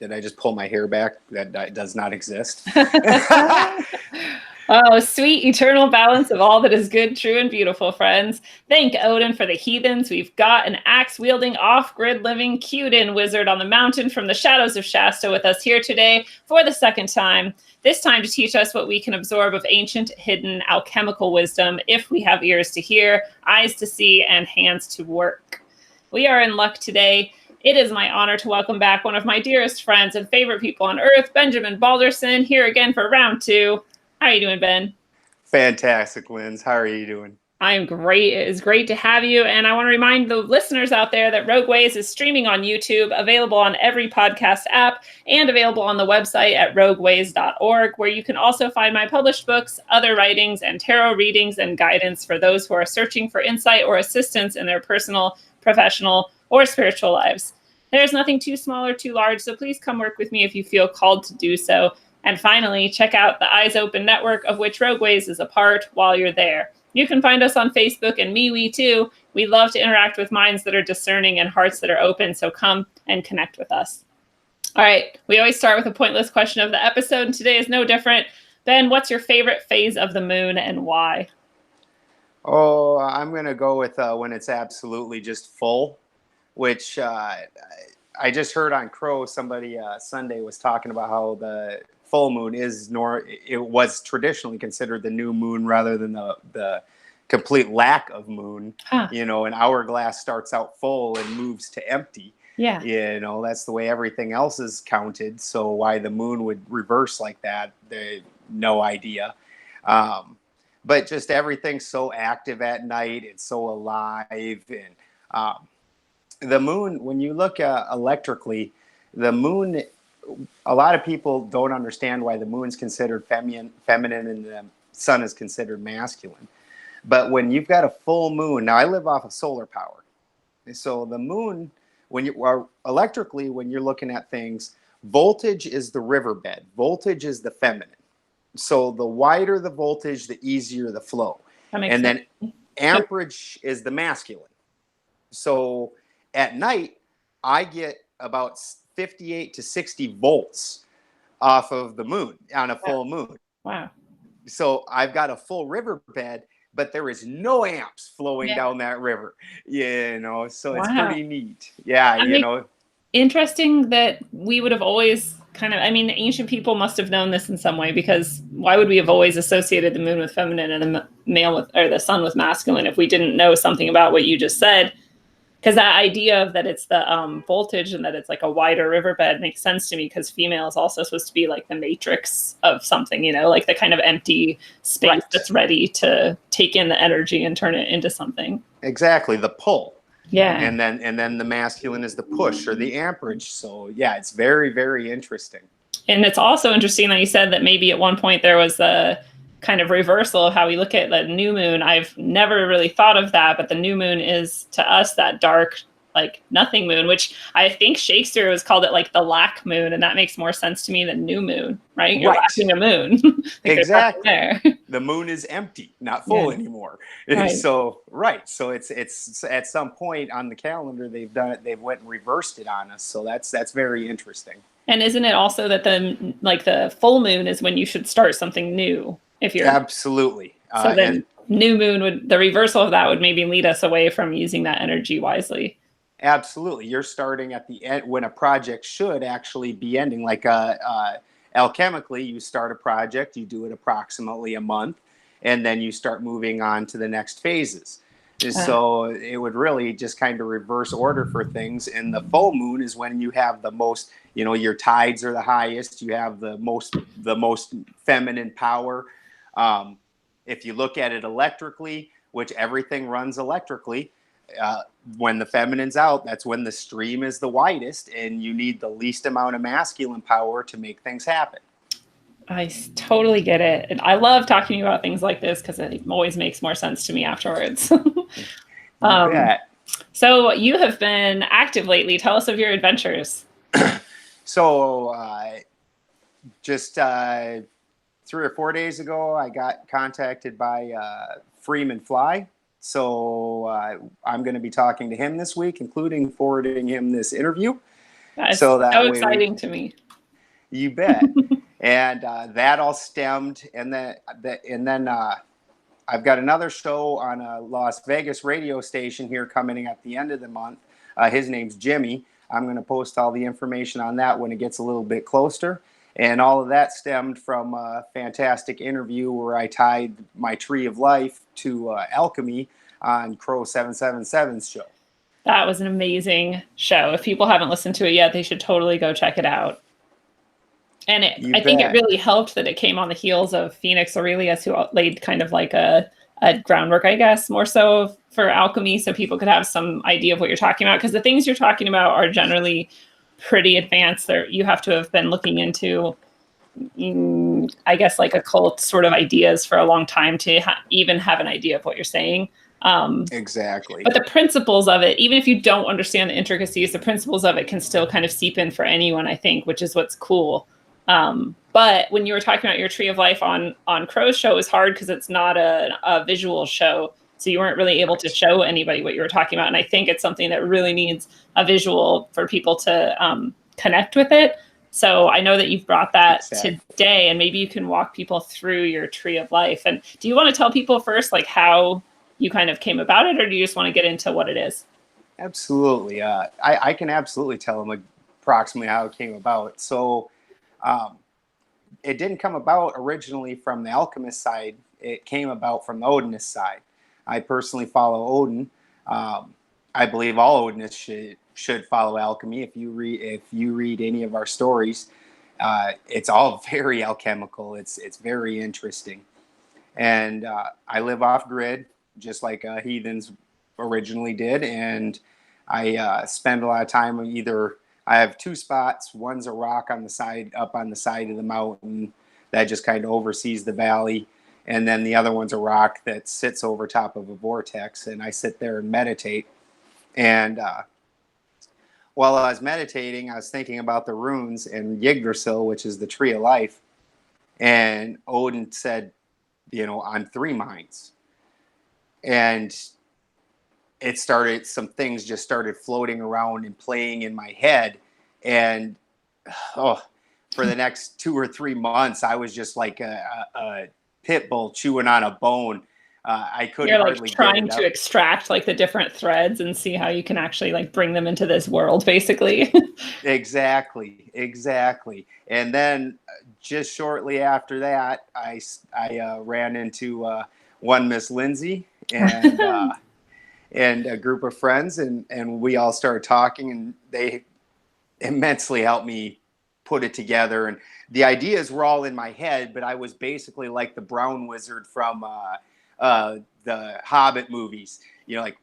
Did I just pull my hair back? That does not exist. Oh, sweet eternal balance of all that is good, true, and beautiful, friends. Thank Odin for the heathens. We've got an axe-wielding, off-grid living, cued-in wizard on the mountain from the shadows of Shasta with us here today for the second time. This time to teach us what we can absorb of ancient, hidden, alchemical wisdom if we have ears to hear, eyes to see, and hands to work. We are in luck today. It is my honor to welcome back one of my dearest friends and favorite people on earth, Benjamin Balderson, here again for round 2. How are you doing, Ben? Fantastic, Linz. How are you doing? I am great. It is great to have you. And I want to remind the listeners out there that Rogue Ways is streaming on YouTube, available on every podcast app, and available on the website at rogueways.org, where you can also find my published books, other writings, and tarot readings and guidance for those who are searching for insight or assistance in their personal, professional, or spiritual lives. There's nothing too small or too large, so please come work with me if you feel called to do so. And finally, check out the Eyes Open network, of which Rogue Ways is a part, while you're there. You can find us on Facebook and MeWe too. We love to interact with minds that are discerning and hearts that are open, so come and connect with us. All right, we always start with a pointless question of the episode, and today is no different. Ben, what's your favorite phase of the moon and why? Oh, I'm going to go with when it's absolutely just full, which I just heard on Crow, somebody Sunday was talking about how the full moon it was traditionally considered the new moon rather than the complete lack of moon. An hourglass starts out full and moves to empty. Yeah. That's the way everything else is counted. So why the moon would reverse like that, no idea. But just everything's so active at night. It's so alive. And the moon, when you look electrically, the moon, a lot of people don't understand why the moon's considered feminine and the sun is considered masculine. But when you've got a full moon, now I live off of solar power. So the moon, when you are electrically, when you're looking at things, voltage is the riverbed. Voltage is the feminine. So the wider the voltage, the easier the flow. And then amperage is the masculine. So at night, I get about 58 to 60 volts off of the moon on a full moon. Wow. So I've got a full riverbed, but there is no amps flowing down that river, so it's pretty neat. Yeah. Interesting that we would have always the ancient people must have known this in some way, because why would we have always associated the moon with feminine and the sun with masculine if we didn't know something about what you just said? Because that idea of that it's the voltage and that it's like a wider riverbed makes sense to me, because female is also supposed to be like the matrix of something, like the kind of empty space that's ready to take in the energy and turn it into something. Exactly, the pull. Yeah. And then the masculine is the push or the amperage. So yeah, it's very, very interesting. And it's also interesting that you said that maybe at one point there was a kind of reversal of how we look at the new moon. I've never really thought of that, but the new moon is to us that dark, like nothing moon, which I think Shakespeare was called it like the lack moon, and that makes more sense to me than new moon, right? You're lacking a moon. Exactly. There. The moon is empty, not full anymore. Right. So it's at some point on the calendar they've done it. They've went and reversed it on us. So that's very interesting. And isn't it also that the full moon is when you should start something new? If you're absolutely. So then new moon the reversal of that would maybe lead us away from using that energy wisely. Absolutely. You're starting at the end when a project should actually be ending. Like alchemically, you start a project, you do it approximately a month, and then you start moving on to the next phases. So it would really just kind of reverse order for things. And the full moon is when you have the most, your tides are the highest. You have the most feminine power. If you look at it electrically, which everything runs electrically, when the feminine's out, that's when the stream is the widest, and you need the least amount of masculine power to make things happen. I totally get it. And I love talking about things like this because it always makes more sense to me afterwards. So you have been active lately. Tell us of your adventures. So just 3 or 4 days ago, I got contacted by Freeman Fly. So I'm going to be talking to him this week, including forwarding him this interview. That's So that so way we, exciting to me. you bet. And that all stemmed, and then I've got another show on a Las Vegas radio station here coming at the end of the month. His name's Jimmy. I'm going to post all the information on that when it gets a little bit closer. And all of that stemmed from a fantastic interview where I tied my tree of life to alchemy on Crow 777's show. That was an amazing show. If people haven't listened to it yet, they should totally go check it out. And You I think it bet. really helped that it came on the heels of Phoenix Aurelius, who laid kind of like a groundwork, I guess, more so for alchemy, so people could have some idea of what you're talking about. Because the things you're talking about are generally pretty advanced. There, you have to have been looking into, I guess, like occult sort of ideas for a long time to even have an idea of what you're saying. Exactly. But the principles of it, even if you don't understand the intricacies, the principles of it can still kind of seep in for anyone, I think, which is what's cool. But when you were talking about your tree of life on Crow's show, it was hard because it's not a visual show. So you weren't really able to show anybody what you were talking about. And I think it's something that really needs a visual for people to connect with it. So I know that you've brought that today, and maybe you can walk people through your tree of life. And do you want to tell people first, like, how you kind of came about it, or do you just want to get into what it is? Absolutely. I can absolutely tell them approximately how it came about. So it didn't come about originally from the alchemist side. It came about from the Odinist side. I personally follow Odin. I believe all Odinists should follow alchemy. If you read any of our stories, it's all very alchemical. It's very interesting. And I live off grid, just like heathens originally did. And I spend a lot of time I have two spots. One's a rock on the side, up on the side of the mountain that just kind of oversees the valley. And then the other one's a rock that sits over top of a vortex. And I sit there and meditate. And while I was meditating, I was thinking about the runes and Yggdrasil, which is the tree of life. And Odin said, I'm three minds. And some things just started floating around and playing in my head. And for the next 2 or 3 months, I was just like a pit bull chewing on a bone. I couldn't hardly get it out. You're like trying to extract like the different threads and see how you can actually like bring them into this world, basically. Exactly. And then just shortly after that, I ran into one Miss Lindsay and a group of friends, and we all started talking, and they immensely helped me put it together. And the ideas were all in my head, but I was basically like the brown wizard from the Hobbit movies. Like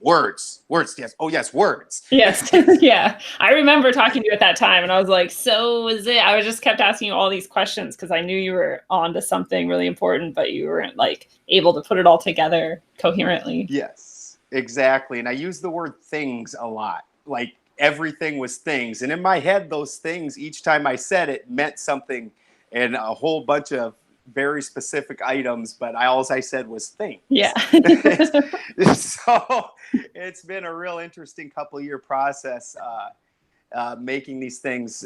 words, yes. Oh yes, words. Yes. Yeah. I remember talking to you at that time, and I was like, so is it? I was just kept asking you all these questions because I knew you were on to something really important, but you weren't like able to put it all together coherently. Yes, exactly. And I use the word things a lot. Like everything was things. And in my head, those things, each time I said it, meant something, and a whole bunch of very specific items, but all I said was things. Yeah. So it's been a real interesting couple-year process making these things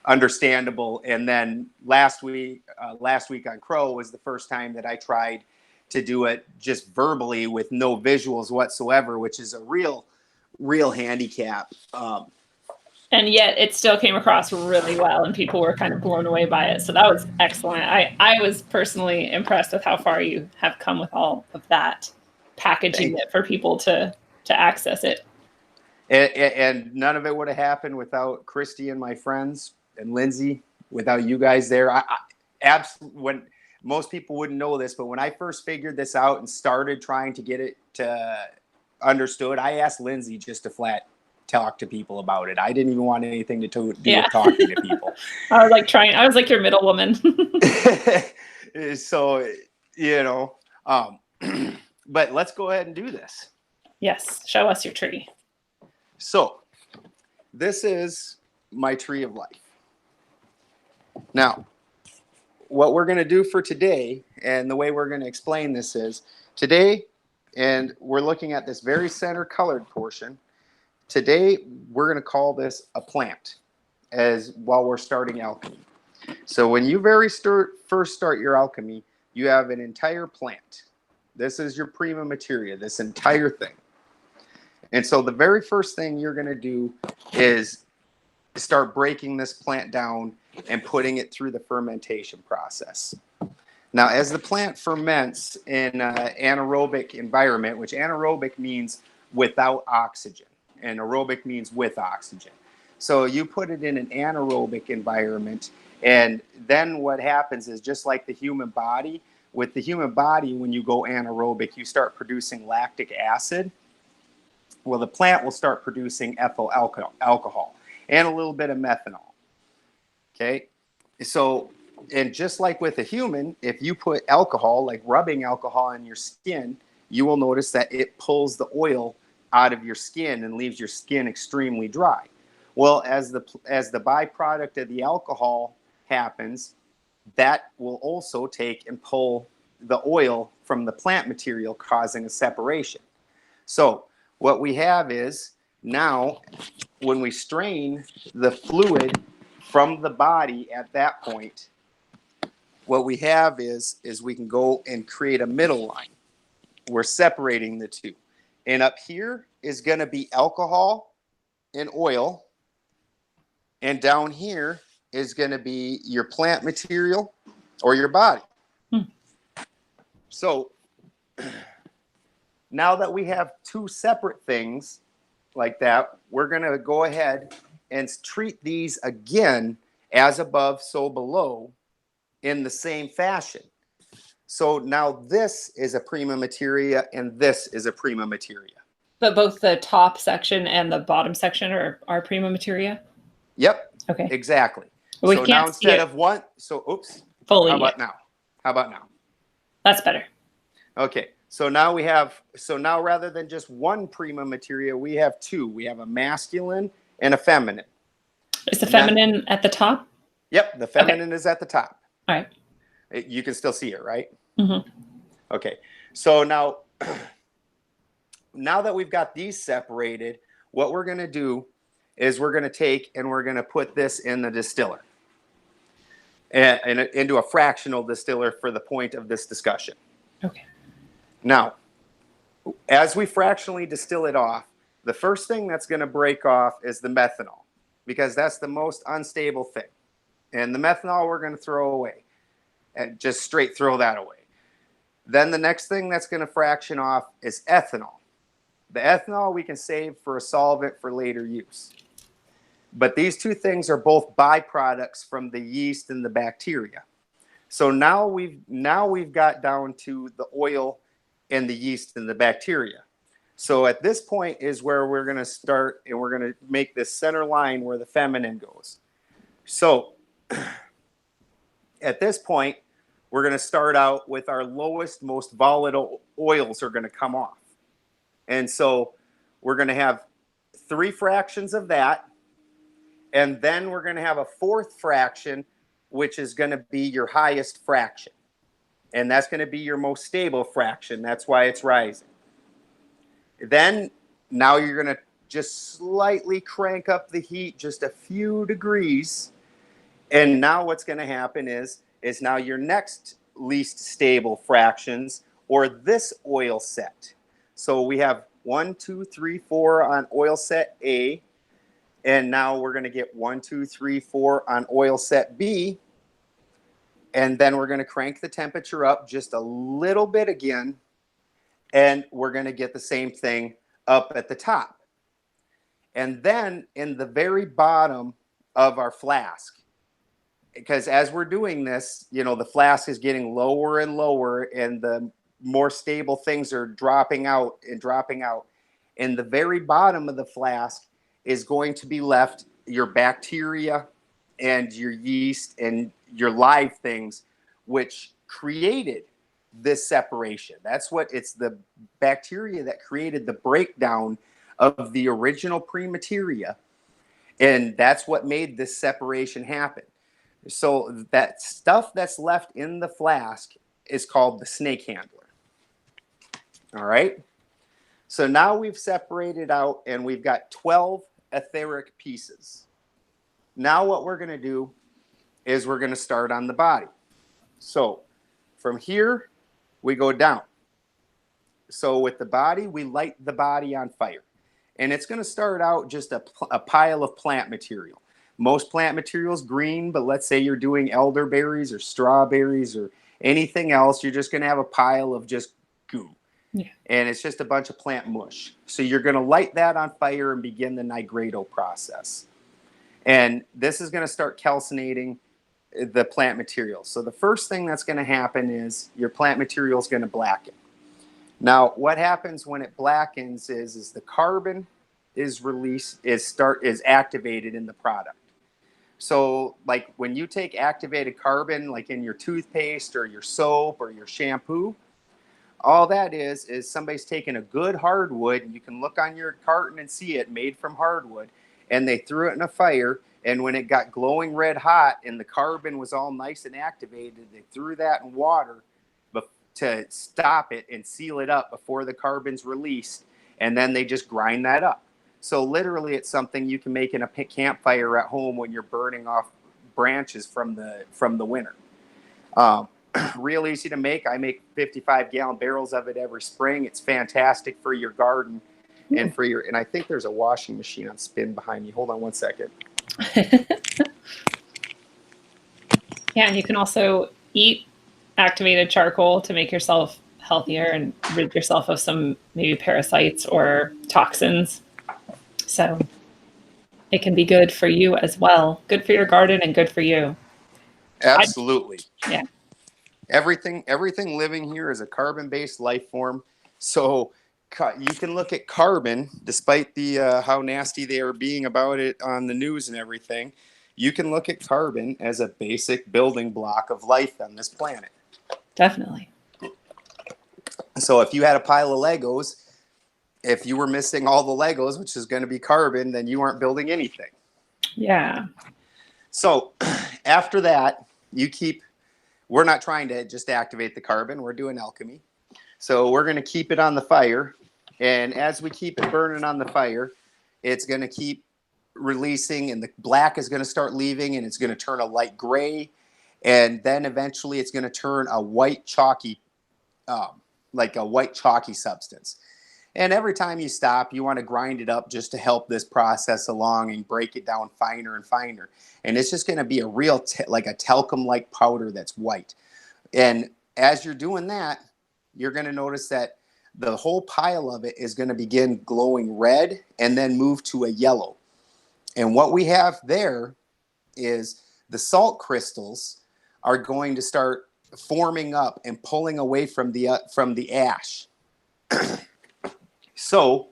understandable. And then last week on Crow was the first time that I tried to do it just verbally with no visuals whatsoever, which is a real handicap. And yet it still came across really well, and people were kind of blown away by it. So that was excellent. I was personally impressed with how far you have come with all of that, packaging it for people to access it. And none of it would have happened without Christy and my friends and Lindsay, without you guys there. I when most people wouldn't know this, but when I first figured this out and started trying to get it to understood, I asked Lindsay just to flat talk to people about it. I didn't even want anything to do with talking to people. I was like your middle woman. So, but let's go ahead and do this. Yes. Show us your tree. So this is my tree of life. Now, what we're going to do for today, and the way we're going to explain this is today, and we're looking at this very center colored portion. Today, we're going to call this a plant as while we're starting alchemy. So when you first start your alchemy, you have an entire plant. This is your prima materia, this entire thing. And so the very first thing you're going to do is start breaking this plant down and putting it through the fermentation process. Now, as the plant ferments in an anaerobic environment, which anaerobic means without oxygen, and aerobic means with oxygen. So you put it in an anaerobic environment, and then what happens is, just like the human body, with the human body, when you go anaerobic, you start producing lactic acid. Well, the plant will start producing ethyl alcohol and a little bit of methanol. Okay, so, and just like with a human, if you put alcohol, like rubbing alcohol in your skin, you will notice that it pulls the oil out of your skin and leaves your skin extremely dry. Well, as the byproduct of the alcohol happens, that will also take and pull the oil from the plant material, causing a separation. So what we have is, now when we strain the fluid from the body at that point, what we have is we can go and create a middle line. We're separating the two. And up here is going to be alcohol and oil. And down here is going to be your plant material or your body. So now that we have two separate things like that, we're going to go ahead and treat these again as above, so below, in the same fashion. So now this is a prima materia and this is a prima materia. But both the top section and the bottom section are prima materia? Yep. Okay. Exactly. We so can't now instead see of one, so oops. Fully. How about now? How about now? That's better. Okay. So now now rather than just one prima materia, we have two. We have a masculine and a feminine. Is the feminine at the top? Yep. The feminine is at the top. All right. You can still see it, right? Mm-hmm. Okay. So now, now that we've got these separated, what we're going to do is we're going to take and we're going to put this in the distiller, and into a fractional distiller for the point of this discussion. Okay. Now, as we fractionally distill it off, the first thing that's going to break off is the methanol, because that's the most unstable thing. And the methanol we're going to throw away, and just straight throw that away. Then the next thing that's going to fraction off is ethanol. The ethanol we can save for a solvent for later use. But these two things are both byproducts from the yeast and the bacteria. So now we've got down to the oil and the yeast and the bacteria. So at this point is where we're going to start, and we're going to make this center line where the feminine goes. So at this point, we're going to start out with our lowest, most volatile oils are going to come off. And so we're going to have 3 fractions of that. And then we're going to have a 4th fraction, which is going to be your highest fraction. And that's going to be your most stable fraction. That's why it's rising. Then now you're going to just slightly crank up the heat just a few degrees. And now what's going to happen is now your next least stable fractions, or this oil set. So we have 1, 2, 3, 4 on oil set A. And now we're going to get 1, 2, 3, 4 on oil set B. And then we're going to crank the temperature up just a little bit again. And we're going to get the same thing up at the top. And then in the very bottom of our flask, because as we're doing this, the flask is getting lower and lower, and the more stable things are dropping out and dropping out. In the very bottom of the flask is going to be left your bacteria and your yeast and your live things, which created this separation. It's the bacteria that created the breakdown of the original premateria, and that's what made this separation happen. So that stuff that's left in the flask is called the snake handler. All right. So now we've separated out and we've got 12 etheric pieces. Now what we're going to do is we're going to start on the body. So from here, we go down. So with the body, we light the body on fire. And it's going to start out just a pile of plant material. Most plant materials green, but let's say you're doing elderberries or strawberries or anything else, you're just going to have a pile of just goo. Yeah. And it's just a bunch of plant mush. So you're going to light that on fire and begin the nigredo process. And this is going to start calcinating the plant material. So the first thing that's going to happen is your plant material is going to blacken. Now, what happens when it blackens is the carbon is released, is activated in the product. So like when you take activated carbon, like in your toothpaste or your soap or your shampoo, all that is somebody's taken a good hardwood, and you can look on your carton and see it made from hardwood, and they threw it in a fire, and when it got glowing red hot and the carbon was all nice and activated, they threw that in water to stop it and seal it up before the carbon's released, and then they just grind that up. So literally it's something you can make in a campfire at home when you're burning off branches from the winter. Real easy to make. I make 55-gallon barrels of it every spring. It's fantastic for your garden and and I think there's a washing machine on spin behind me. Hold on one second. Yeah, and you can also eat activated charcoal to make yourself healthier and rid yourself of some maybe parasites or toxins. So it can be good for you as well. Good for your garden and good for you. Absolutely. Yeah. Everything living here is a carbon-based life form. So you can look at carbon, despite the how nasty they are being about it on the news and everything. You can look at carbon as a basic building block of life on this planet. Definitely. So if you had a pile of Legos, if you were missing all the Legos, which is going to be carbon, then you aren't building anything. Yeah. So after that, we're not trying to just activate the carbon. We're doing alchemy. So we're going to keep it on the fire. And as we keep it burning on the fire, it's going to keep releasing, and the black is going to start leaving, and it's going to turn a light gray. And then eventually it's going to turn a white chalky, like a white chalky substance. And every time you stop, you want to grind it up just to help this process along and break it down finer and finer. And it's just going to be a real, like a talcum-like powder that's white. And as you're doing that, you're going to notice that the whole pile of it is going to begin glowing red and then move to a yellow. And what we have there is the salt crystals are going to start forming up and pulling away from the ash. So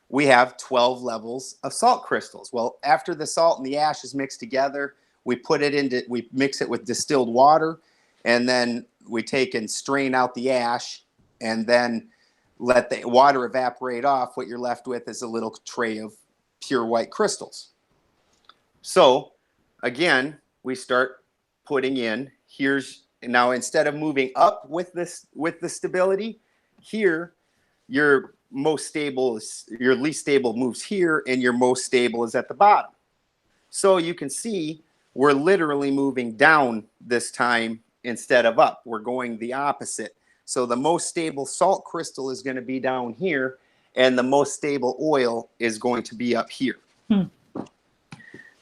we have 12 levels of salt crystals. Well, after the salt and the ash is mixed together, we mix it with distilled water, and then we take and strain out the ash and then let the water evaporate off. What you're left with is a little tray of pure white crystals. So again, we start putting in, now instead of moving up with the stability, here your least stable moves here, and your most stable is at the bottom. So you can see we're literally moving down this time instead of up. We're going the opposite. So the most stable salt crystal is going to be down here, and the most stable oil is going to be up here.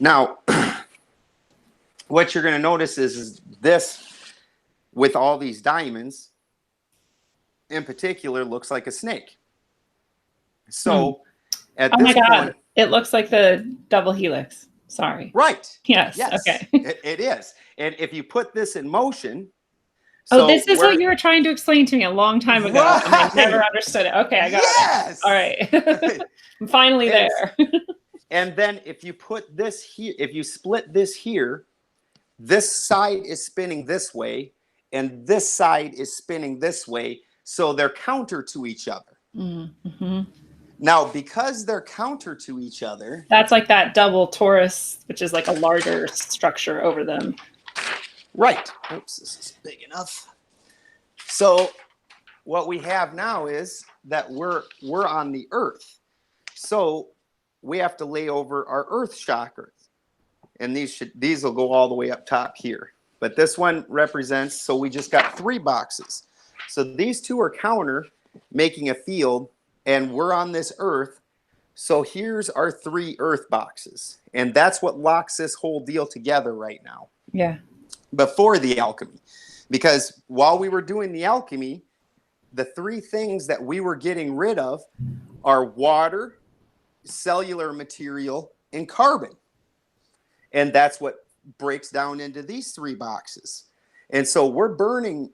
Now, what you're going to notice is this, with all these diamonds, in particular, looks like a snake. So at this point, it looks like the double helix. Sorry. Right. Yes. Okay. It is. And if you put this in motion. This is what you were trying to explain to me a long time ago. Right. And I never understood it. Okay, I got it. All right. I'm finally there. And then if you put this here, if you split this here, this side is spinning this way, and this side is spinning this way. So they're counter to each other. Mm-hmm. Now, because they're counter to each other. That's like that double torus, which is like a larger structure over them. Right. Oops, this is big enough. So what we have now is that we're on the earth. So we have to lay over our earth chakras. And these will go all the way up top here. But this one represents, so we just got 3 boxes. So these 2 are counter, making a field, and we're on this earth. So here's our 3 earth boxes. And that's what locks this whole deal together right now. Yeah. Before the alchemy. Because while we were doing the alchemy, the 3 things that we were getting rid of are water, cellular material, and carbon. And that's what breaks down into these 3 boxes. And so we're burning,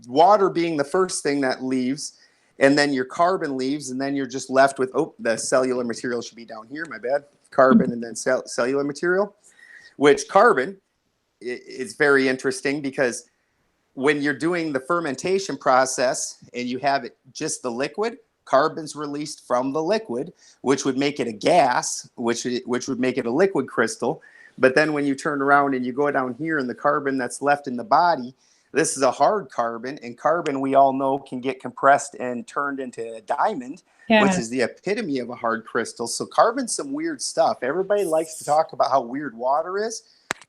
water being the first thing that leaves, and then your carbon leaves, and then you're just left with, the cellular material should be down here, my bad. Carbon and then cellular material, which carbon is very interesting because when you're doing the fermentation process and you have it just the liquid, carbon's released from the liquid, which would make it a gas, which would make it a liquid crystal. But then when you turn around and you go down here and the carbon that's left in the body, this is a hard carbon, and carbon we all know can get compressed and turned into a diamond, which is the epitome of a hard crystal. So carbon's some weird stuff. Everybody likes to talk about how weird water is.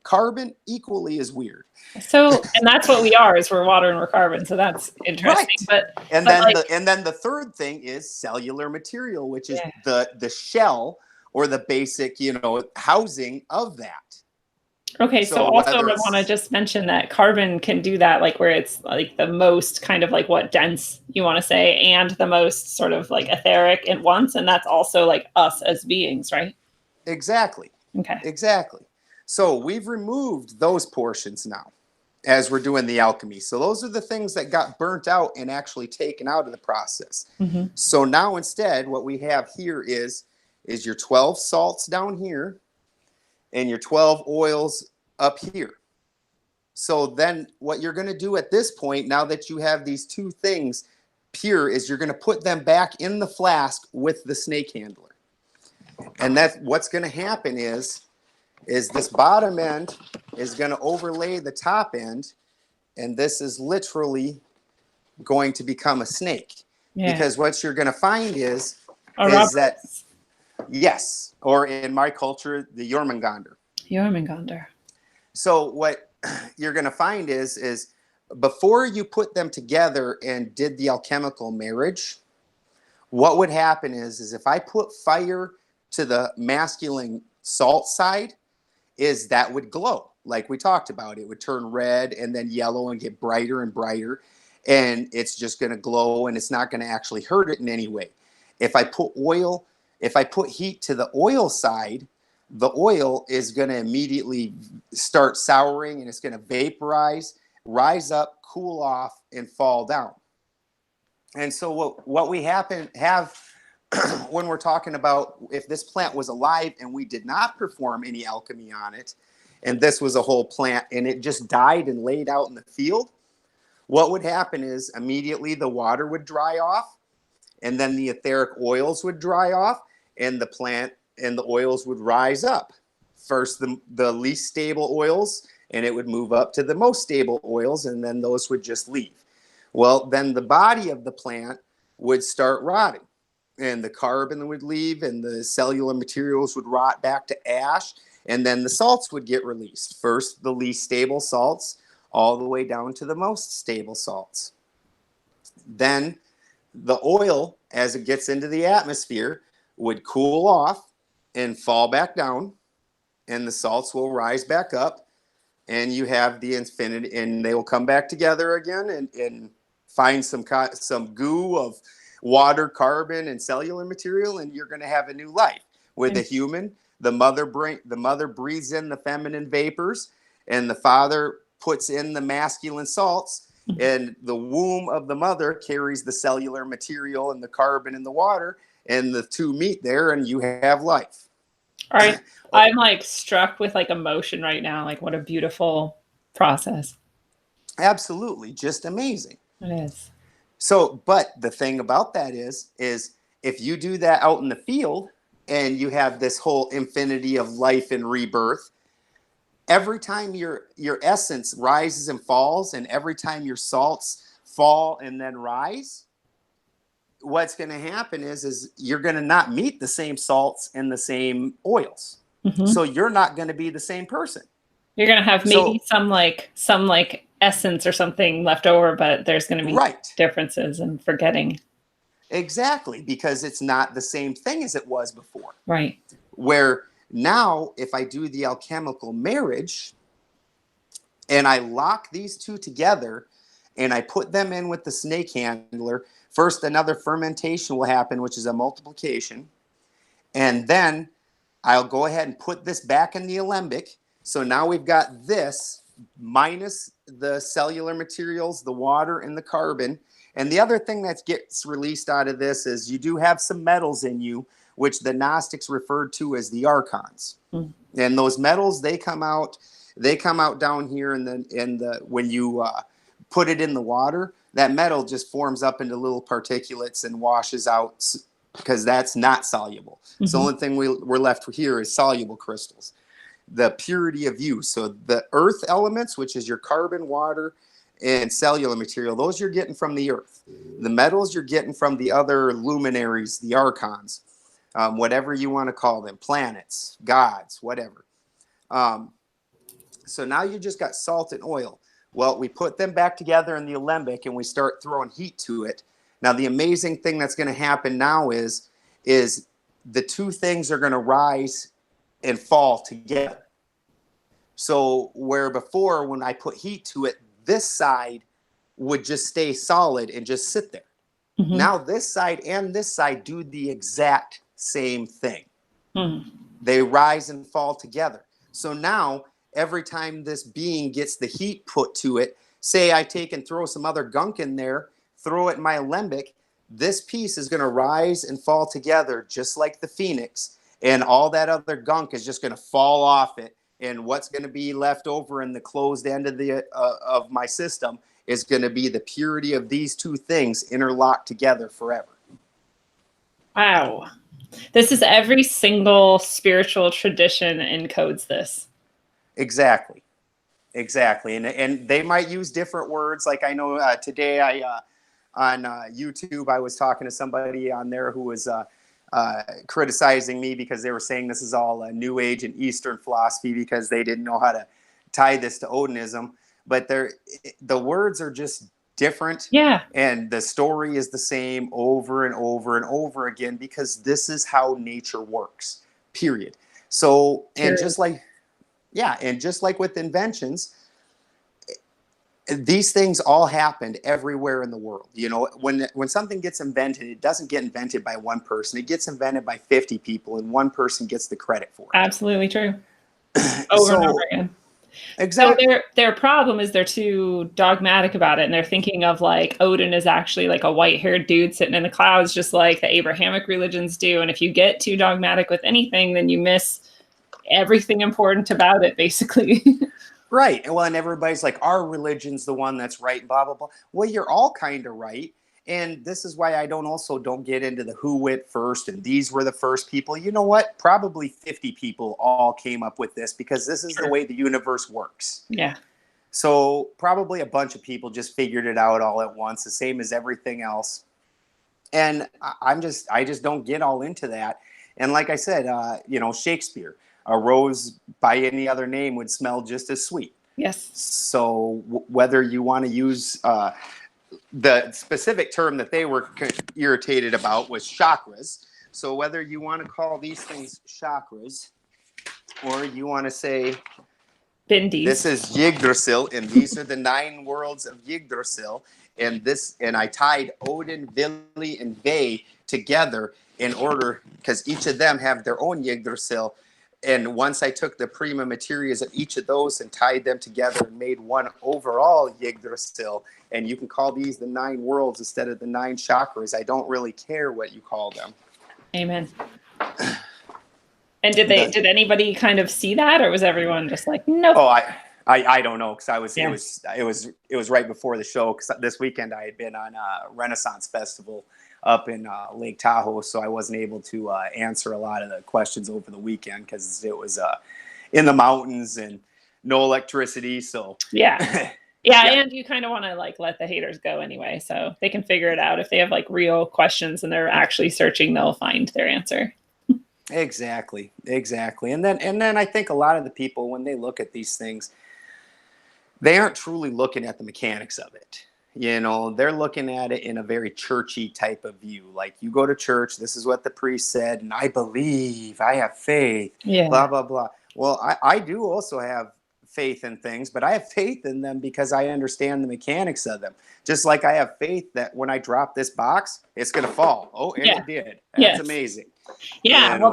Carbon equally is weird. So, and that's what we are, is we're water and we're carbon. So that's interesting. Right. And then the third thing is cellular material, which is the shell or the basic, housing of that. Okay, so also I want to just mention that carbon can do that, like where it's like the most kind of like what dense you want to say, and the most sort of like etheric at once, and that's also like us as beings, right? Exactly. Okay. Exactly. So we've removed those portions now as we're doing the alchemy. So those are the things that got burnt out and actually taken out of the process. Mm-hmm. So now instead what we have here is your 12 salts down here and your 12 oils up here. So then what you're going to do at this point, now that you have these 2 things pure, is you're going to put them back in the flask with the snake handler. And that's what's going to happen is this bottom end is going to overlay the top end, and this is literally going to become a snake. Yeah. Because what you're going to find is that, yes, or in my culture, the Jormungandr. Jormungandr. So what you're going to find is before you put them together and did the alchemical marriage, what would happen is if I put fire to the masculine salt side, is that would glow. Like we talked about, it would turn red and then yellow and get brighter and brighter. And it's just going to glow, and it's not going to actually hurt it in any way. If I put heat to the oil side, the oil is going to immediately start souring, and it's going to vaporize, rise up, cool off, and fall down. And so what we have when we're talking about if this plant was alive and we did not perform any alchemy on it, and this was a whole plant and it just died and laid out in the field, what would happen is immediately the water would dry off, and then the etheric oils would dry off, and the plant and the oils would rise up. First, the least stable oils, and it would move up to the most stable oils, and then those would just leave. Well, then the body of the plant would start rotting, and the carbon would leave, and the cellular materials would rot back to ash, and then the salts would get released. First, the least stable salts, all the way down to the most stable salts. Then the oil, as it gets into the atmosphere, would cool off and fall back down, and the salts will rise back up, and you have the infinity, and they will come back together again and find some goo of water, carbon, and cellular material, and you're going to have a new life. With a human, the mother breathes in the feminine vapors, and the father puts in the masculine salts, and the womb of the mother carries the cellular material and the carbon and the water, and the 2 meet there, and you have life. All right. I'm like struck with like emotion right now. Like what a beautiful process. Absolutely. Just amazing. It is. So, but the thing about that is if you do that out in the field and you have this whole infinity of life and rebirth, every time your essence rises and falls, and every time your salts fall and then rise, what's going to happen is you're going to not meet the same salts and the same oils. So you're not going to be the same person. You're going to have maybe some essence or something left over, but there's going to be differences and forgetting. Exactly, because it's not the same thing as it was before. Right. Where now, if I do the alchemical marriage and I lock these two together and I put them in with the snake handler, first another fermentation will happen, which is a multiplication. And then I'll go ahead and put this back in the alembic. So now we've got this minus the cellular materials, the water and the carbon. And the other thing that gets released out of this is you do have some metals in you, which the Gnostics referred to as the archons. And those metals, they come out down here in the when you put it in the water, that metal just forms up into little particulates and washes out because that's not soluble. So the only thing we're left with here is soluble crystals. The purity of use. So the earth elements, which is your carbon, water, and cellular material, those you're getting from the earth. The metals you're getting from the other luminaries, the archons, whatever you want to call them, planets, gods, whatever. So now you just got salt and oil. Well, we put them back together in the alembic and we start throwing heat to it. Now, the amazing thing that's going to happen now is the two things are going to rise and fall together. So where before, when I put heat to it, this side would just stay solid and just sit there. Now this side and this side do the exact same thing. They rise and fall together. So now every time this being gets the heat put to it, say I take and throw some other gunk in there, throw it in my alembic, this piece is going to rise and fall together just like the phoenix, and all that other gunk is just going to fall off it. And what's going to be left over in the closed end of the of my system is going to be the purity of these two things interlocked together forever. Wow. This is every single spiritual tradition encodes this. Exactly. And they might use different words. Like I know today on YouTube, I was talking to somebody on there who was criticizing me because they were saying this is all a New Age and Eastern philosophy because they didn't know how to tie this to Odinism. But the words are just different. Yeah. And the story is the same over and over and over again because this is how nature works, period. So, and just like with inventions, these things all happened everywhere in the world. You know, when something gets invented, it doesn't get invented by one person. It gets invented by 50 people, and one person gets the credit for it. Absolutely true. Over and over again. Exactly. So their problem is they're too dogmatic about it, and they're thinking of like Odin is actually like a white-haired dude sitting in the clouds, just like the Abrahamic religions do. And if you get too dogmatic with anything, then you miss everything important about it, basically. Right. Well, and everybody's like, our religion's the one that's right, blah, blah, blah. Well, you're all kind of right. And this is why I don't get into the who went first and these were the first people. You know what? Probably 50 people all came up with this because this is the way the universe works. Yeah. So probably a bunch of people just figured it out all at once, the same as everything else. And I just don't get all into that. And like I said, Shakespeare, a rose by any other name would smell just as sweet. Yes. So whether you want to use the specific term that they were irritated about was chakras. So whether you want to call these things chakras or you want to say Bindis. This is Yggdrasil, and these are the 9 worlds of Yggdrasil. And I tied Odin, Vili, and Ve together in order because each of them have their own Yggdrasil. And once I took the prima materias of each of those and tied them together and made one overall Yggdrasil, and you can call these the 9 worlds instead of the 9 chakras. I don't really care what you call them. Amen. And did anybody kind of see that, or was everyone just like, no? Oh, I don't know because it was right before the show because this weekend I had been on a Renaissance Festival up in Lake Tahoe, so I wasn't able to answer a lot of the questions over the weekend because it was in the mountains and no electricity. So yeah, Yeah, Yeah, and you kind of want to like let the haters go anyway, so they can figure it out. If they have like real questions and they're actually searching, they'll find their answer. exactly, exactly. And then I think a lot of the people, when they look at these things, they aren't truly looking at the mechanics of it. They're looking at it in a very churchy type of view. Like, you go to church, this is what the priest said, and I believe, I have faith, Yeah. blah, blah, blah. Well, I do also have faith in things, but I have faith in them because I understand the mechanics of them. Just like I have faith that when I drop this box, it's going to fall. Oh, and Yeah. it did. That's Yes. amazing. Yeah, well,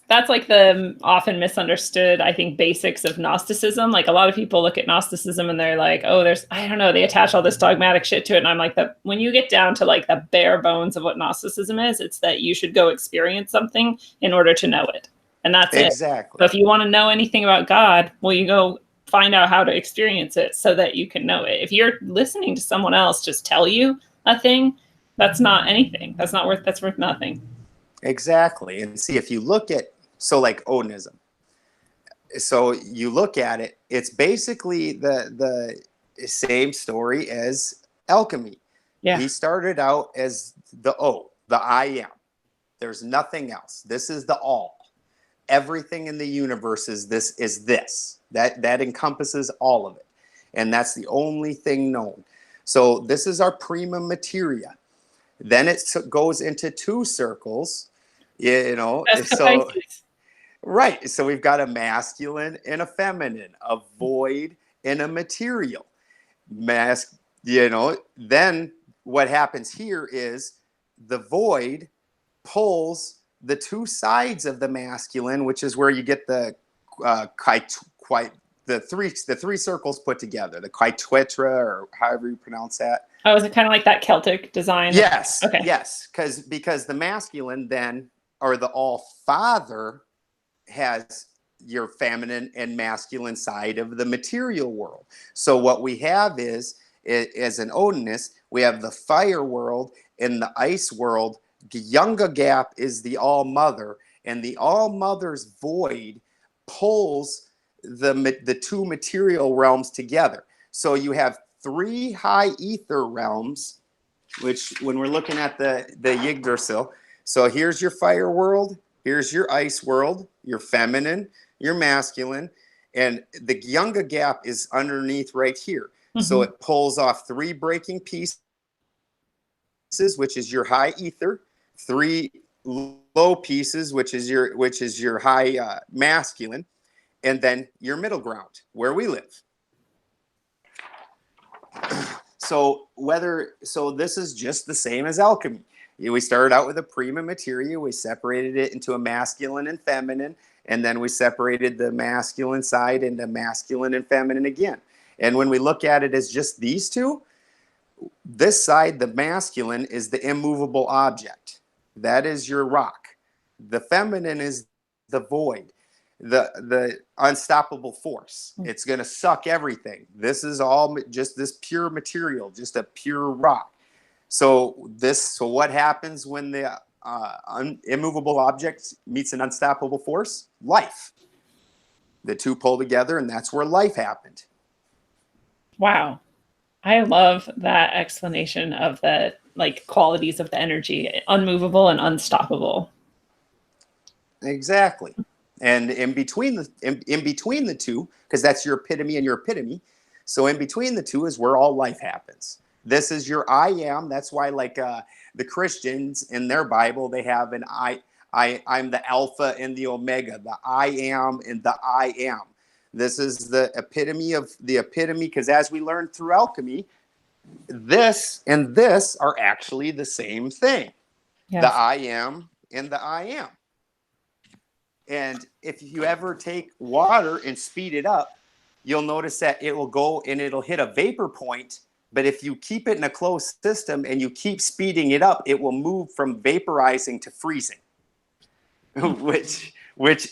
that's like the often misunderstood, I think, basics of Gnosticism. Like a lot of people look at Gnosticism and they're like, oh, I don't know, they attach all this dogmatic shit to it. And I'm like, when you get down to like the bare bones of what Gnosticism is, it's that you should go experience something in order to know it. And that's it. Exactly. So if you want to know anything about God, well, you go find out how to experience it so that you can know it. If you're listening to someone else just tell you a thing, that's not anything. That's worth nothing. Exactly. And see, if you look at, so like Odinism, so you look at it, it's basically the same story as alchemy. Yeah. He started out as the I am. There's nothing else. This is the all. Everything in the universe is this. That encompasses all of it. And that's the only thing known. So this is our prima materia. Then it goes into two circles, so right. So we've got a masculine and a feminine, a void and a material. Then what happens here is the void pulls the two sides of the masculine, which is where you get the the three circles put together, the quitetra, or however you pronounce that. Oh, is it kind of like that Celtic design? Yes. Okay. Yes. Because the masculine then, or the all father, has your feminine and masculine side of the material world. So what we have is, as an Odinist, we have the fire world and the ice world. The Younger Gap is the all mother, and the all mother's void pulls the two material realms together. So you have three high ether realms, which when we're looking at the Yggdrasil, so here's your fire world, here's your ice world, your feminine, your masculine, and the Younger Gap is underneath right here. Mm-hmm. So it pulls off three breaking pieces, which is your high ether, three low pieces, which is your high masculine, and then your middle ground, where we live. So this is just the same as alchemy. We started out with a prima materia. We separated it into a masculine and feminine, and then we separated the masculine side into masculine and feminine again. And when we look at it as just these two, this side, the masculine, is the immovable object. That is your rock. The feminine is the void, the unstoppable force. It's going to suck everything. This is all just this pure material, just a pure rock. So what happens when the immovable object meets an unstoppable force? Life. The two pull together, and that's where life happened. Wow. I love that explanation of the qualities of the energy, unmovable and unstoppable. Exactly. And in between the two, because that's your epitome and your epitome, so in between the two is where all life happens. This is your I am. That's why the Christians in their Bible, they have an I'm the Alpha and the Omega, the I am and the I am. This is the epitome of the epitome, because as we learned through alchemy, this and this are actually the same thing. Yes. The I am and the I am. And if you ever take water and speed it up, you'll notice that it will go and it'll hit a vapor point. But if you keep it in a closed system and you keep speeding it up, it will move from vaporizing to freezing, which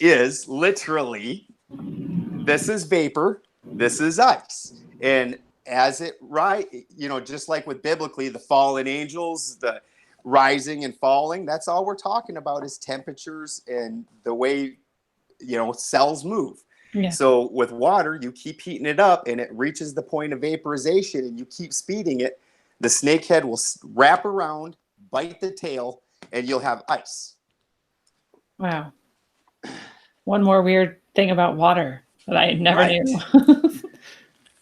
is literally, this is vapor, this is ice. And as it just like with biblically, the fallen angels, the rising and falling, that's all we're talking about is temperatures and the way cells move. Yeah. So with water, you keep heating it up and it reaches the point of vaporization and you keep speeding it. The snakehead will wrap around, bite the tail, and you'll have ice. Wow. One more weird thing about water that I never knew.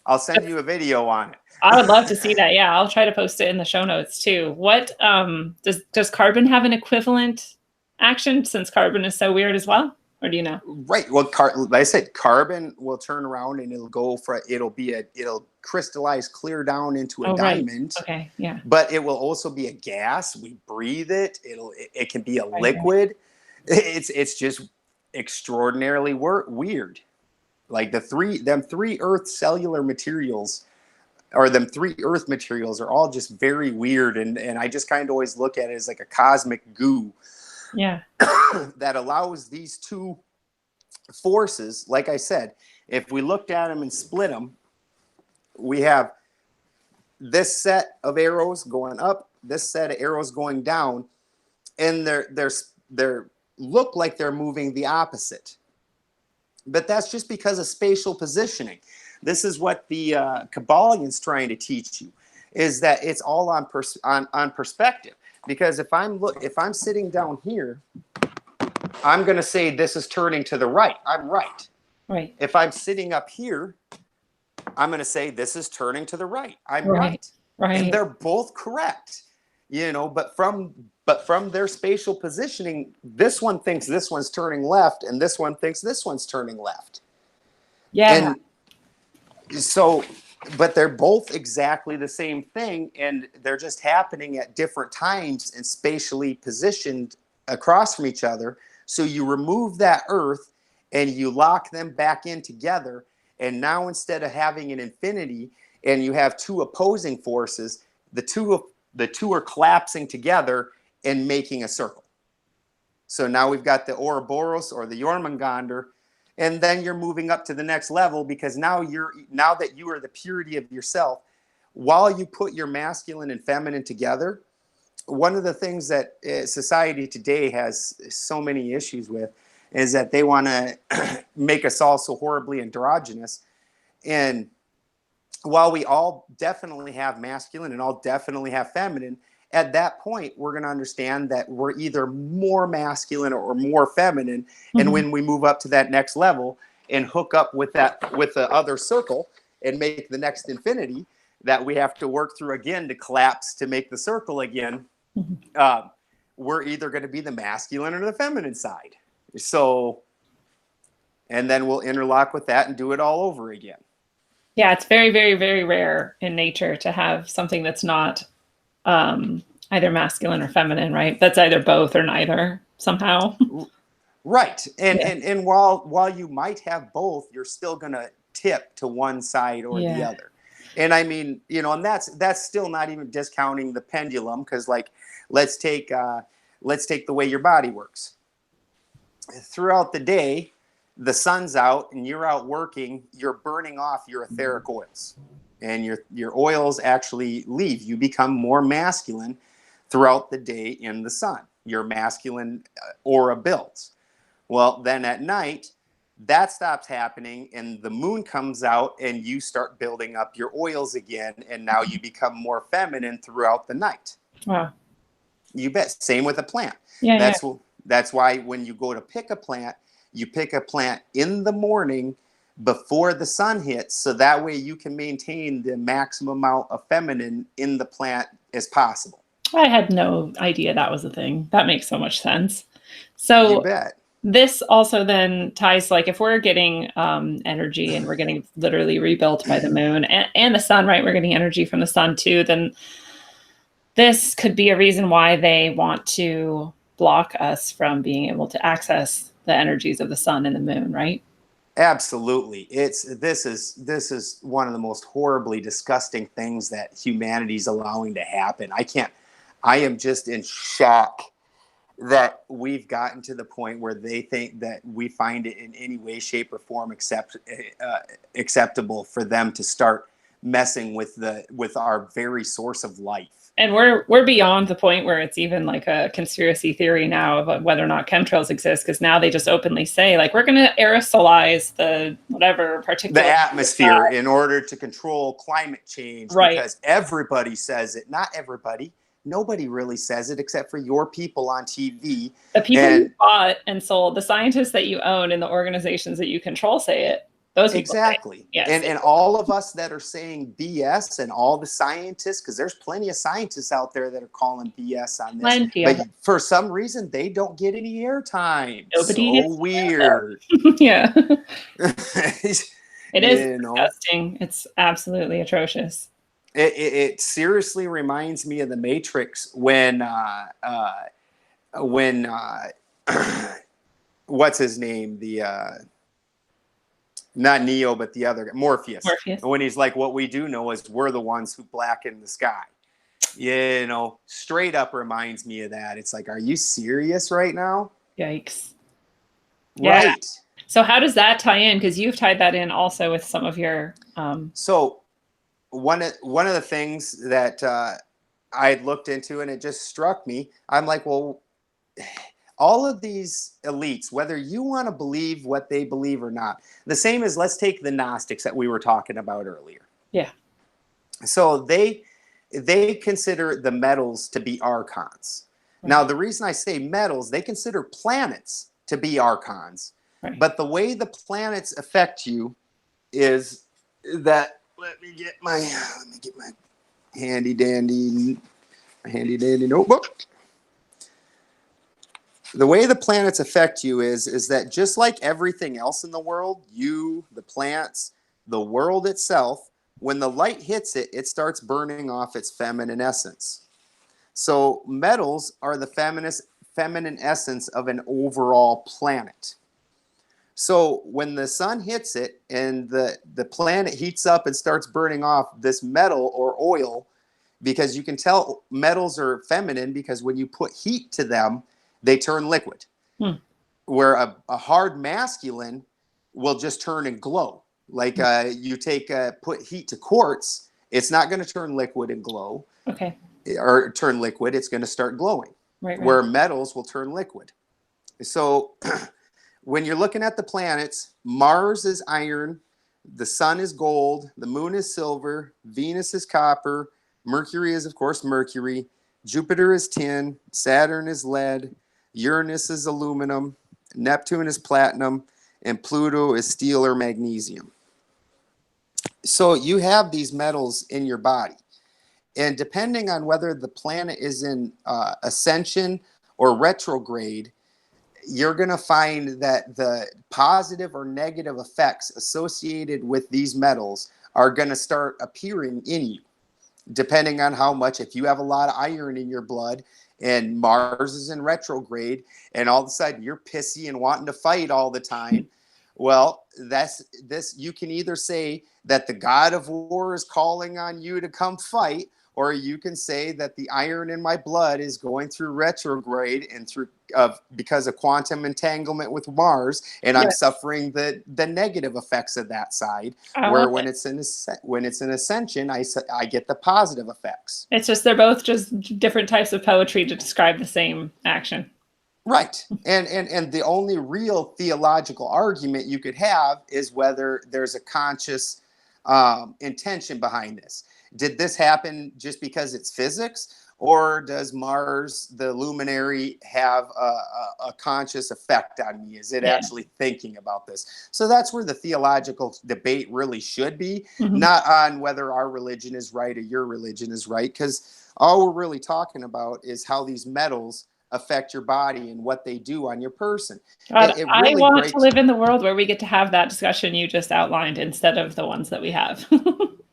I'll send you a video on it. I would love to see that. Yeah, I'll try to post it in the show notes too. What does carbon have an equivalent action since carbon is so weird as well? Or do you know? Right. Well, like I said, carbon will turn around and it'll crystallize clear down into a diamond. Right. Okay. Yeah. But it will also be a gas. We breathe it. It can be a Right. liquid. It's just extraordinarily weird. Like them three earth cellular materials, or them three earth materials, are all just very weird, and I just kind of always look at it as like a cosmic goo. Yeah. That allows these two forces, like I said, if we looked at them and split them, we have this set of arrows going up, this set of arrows going down, and they're look like they're moving the opposite. But that's just because of spatial positioning. This is what the Kabbalian's trying to teach you, is that it's all on perspective. Because if I'm sitting down here, I'm going to say this is turning to the right. I'm right. Right. If I'm sitting up here, I'm going to say this is turning to the right. I'm right. Right. And they're both correct. But from their spatial positioning, this one thinks this one's turning left, and this one thinks this one's turning left. Yeah. And so, but they're both exactly the same thing, and they're just happening at different times and spatially positioned across from each other. So you remove that earth and you lock them back in together. And now instead of having an infinity and you have two opposing forces, the two are collapsing together and making a circle. So now we've got the Ouroboros or the Jormungandr, and then you're moving up to the next level, because now that you are the purity of yourself, while you put your masculine and feminine together, one of the things that society today has so many issues with is that they want to make us all so horribly androgynous. And while we all definitely have masculine and all definitely have feminine, at that point, we're going to understand that we're either more masculine or more feminine. Mm-hmm. And when we move up to that next level and hook up with the other circle and make the next infinity that we have to work through again to collapse to make the circle again, mm-hmm. We're either going to be the masculine or the feminine side. So, and then we'll interlock with that and do it all over again. Yeah, it's very, very, very rare in nature to have something that's not either masculine or feminine, right? That's either both or neither somehow. Right. And while you might have both, you're still going to tip to one side or the other. And I mean, and that's still not even discounting the pendulum, because like let's take the way your body works. Throughout the day, the sun's out and you're out working, you're burning off your etheric oils, and your oils actually leave. You become more masculine throughout the day in the sun. Your masculine aura builds. Well, then at night, that stops happening and the moon comes out and you start building up your oils again, and now you become more feminine throughout the night. Wow. You bet. Same with a plant. That's why when you go to pick a plant, you pick a plant in the morning before the sun hits, so that way you can maintain the maximum amount of feminine in the plant as possible. I had no idea that was a thing. That makes so much sense. So you bet. This also then ties, like if we're getting energy and we're getting literally rebuilt by the moon and the sun, right? We're getting energy from the sun too. Then this could be a reason why they want to block us from being able to access the energies of the sun and the moon, right? Absolutely. This is one of the most horribly disgusting things that humanity's allowing to happen. I am just in shock that we've gotten to the point where they think that we find it in any way, shape, or form acceptable for them to start messing with our very source of life. And we're beyond the point where it's even like a conspiracy theory now about whether or not chemtrails exist, because now they just openly say, like, we're going to aerosolize the whatever particular the atmosphere in order to control climate change, right? Because everybody says it. Not everybody. Nobody really says it except for your people on TV. The people you bought and sold, the scientists that you own, and the organizations that you control say it. Those exactly. Yes. And all of us that are saying BS, and all the scientists, because there's plenty of scientists out there that are calling BS on this. Plenty but for some reason, they don't get any airtime. Nobody so weird. Yeah. It is you know? disgusting. It's absolutely atrocious. It seriously reminds me of the Matrix when what's his name? Not Neo, but the other guy, Morpheus. When he's like, what we do know is we're the ones who blacken the sky. You know, straight up reminds me of that. It's like, are you serious right now? Yikes. Right. Yeah. So how does that tie in? Because you've tied that in also with some of your... So one of the things that I had looked into, and it just struck me, I'm like, well, all of these elites, whether you want to believe what they believe or not, the same as, let's take the Gnostics that we were talking about earlier. Yeah. So they consider the metals to be archons. Right. Now, the reason I say metals, they consider planets to be archons. Right. But the way the planets affect you is that, let me get my handy dandy notebook. The way the planets affect you is that just like everything else in the world, you, the plants, the world itself, when the light hits it, it starts burning off its feminine essence. So metals are the feminine essence of an overall planet. So when the sun hits it and the planet heats up and starts burning off this metal or oil, because you can tell metals are feminine because when you put heat to them, they turn liquid. Where a hard masculine will just turn and glow. Like you put heat to quartz, it's not going to turn liquid and glow. Okay. Or turn liquid, it's going to start glowing. Right. Where metals will turn liquid. So when you're looking at the planets, Mars is iron, the sun is gold, the moon is silver, Venus is copper, Mercury is, of course, mercury, Jupiter is tin, Saturn is lead, Uranus is aluminum, Neptune is platinum, and Pluto is steel or magnesium. So you have these metals in your body. And depending on whether the planet is in ascension or retrograde, you're going to find that the positive or negative effects associated with these metals are going to start appearing in you. Depending on how much, if you have a lot of iron in your blood and Mars is in retrograde and all of a sudden you're pissy and wanting to fight all the time, well, you can either say that the god of war is calling on you to come fight, or you can say that the iron in my blood is going through retrograde and because of quantum entanglement with Mars, and I'm suffering the negative effects of that side. Where when it's in ascension, I get the positive effects. It's just they're both just different types of poetry to describe the same action. Right. And the only real theological argument you could have is whether there's a conscious intention behind this. Did this happen just because it's physics, or does Mars, the luminary, have a conscious effect on me? Is it actually thinking about this? So that's where the theological debate really should be, not on whether our religion is right or your religion is right, because all we're really talking about is how these metals affect your body and what they do on your person. God, I want to live in the world where we get to have that discussion you just outlined instead of the ones that we have.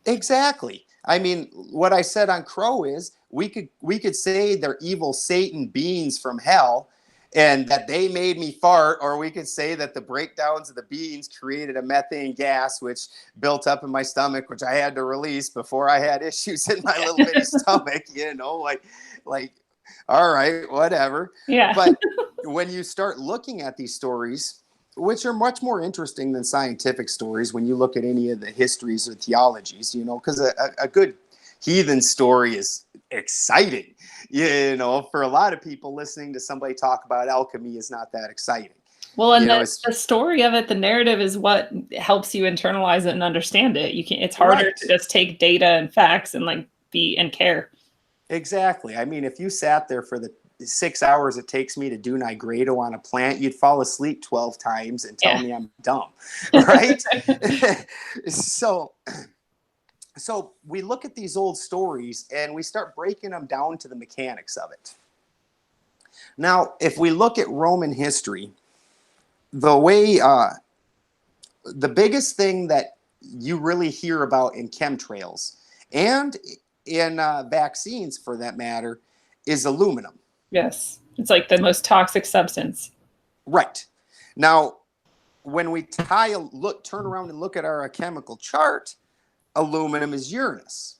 Exactly. I mean, what I said on Crow is we could say they're evil Satan beings from hell and that they made me fart, or we could say that the breakdowns of the beans created a methane gas which built up in my stomach, which I had to release before I had issues in my little bitty stomach, like all right, whatever. Yeah. But when you start looking at these stories, which are much more interesting than scientific stories when you look at any of the histories or theologies, because a good heathen story is exciting. For a lot of people, listening to somebody talk about alchemy is not that exciting. Well, and the story of it, the narrative is what helps you internalize it and understand it. It's harder to just take data and facts and and care. Exactly. I mean, if you sat there for the 6 hours it takes me to do nigredo on a plant, you'd fall asleep 12 times and tell me I'm dumb, right? So we look at these old stories and we start breaking them down to the mechanics of it. Now, if we look at Roman history, the way the biggest thing that you really hear about in chemtrails and in vaccines, for that matter, is aluminum. Yes, it's like the most toxic substance. Right. Now, when we turn around and look at our chemical chart, aluminum is Uranus.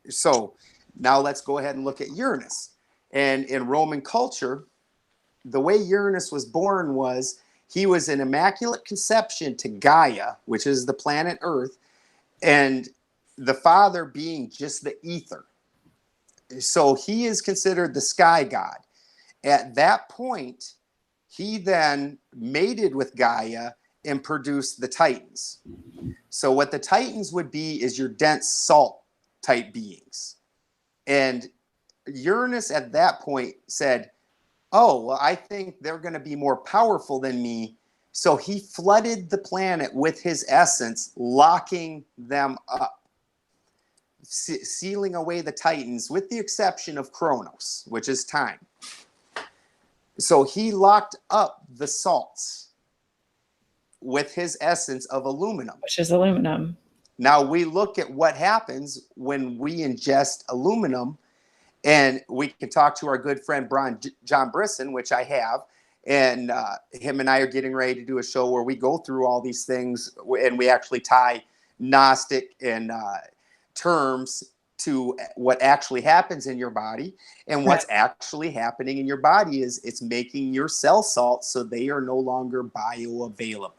So now let's go ahead and look at Uranus. And in Roman culture, the way Uranus was born was he was an immaculate conception to Gaia, which is the planet Earth, and the father being just the ether. So he is considered the sky god. At that point, he then mated with Gaia and produced the Titans. So what the Titans would be is your dense salt type beings. And Uranus at that point said, oh, well, I think they're going to be more powerful than me. So he flooded the planet with his essence, locking them up, sealing away the Titans, with the exception of Kronos, which is time. So he locked up the salts with his essence of aluminum. Which is aluminum. Now we look at what happens when we ingest aluminum, and we can talk to our good friend John Brisson, which I have, and him and I are getting ready to do a show where we go through all these things, and we actually tie Gnostic and terms to what actually happens in your body. And what's actually happening in your body is it's making your cell salts so they are no longer bioavailable.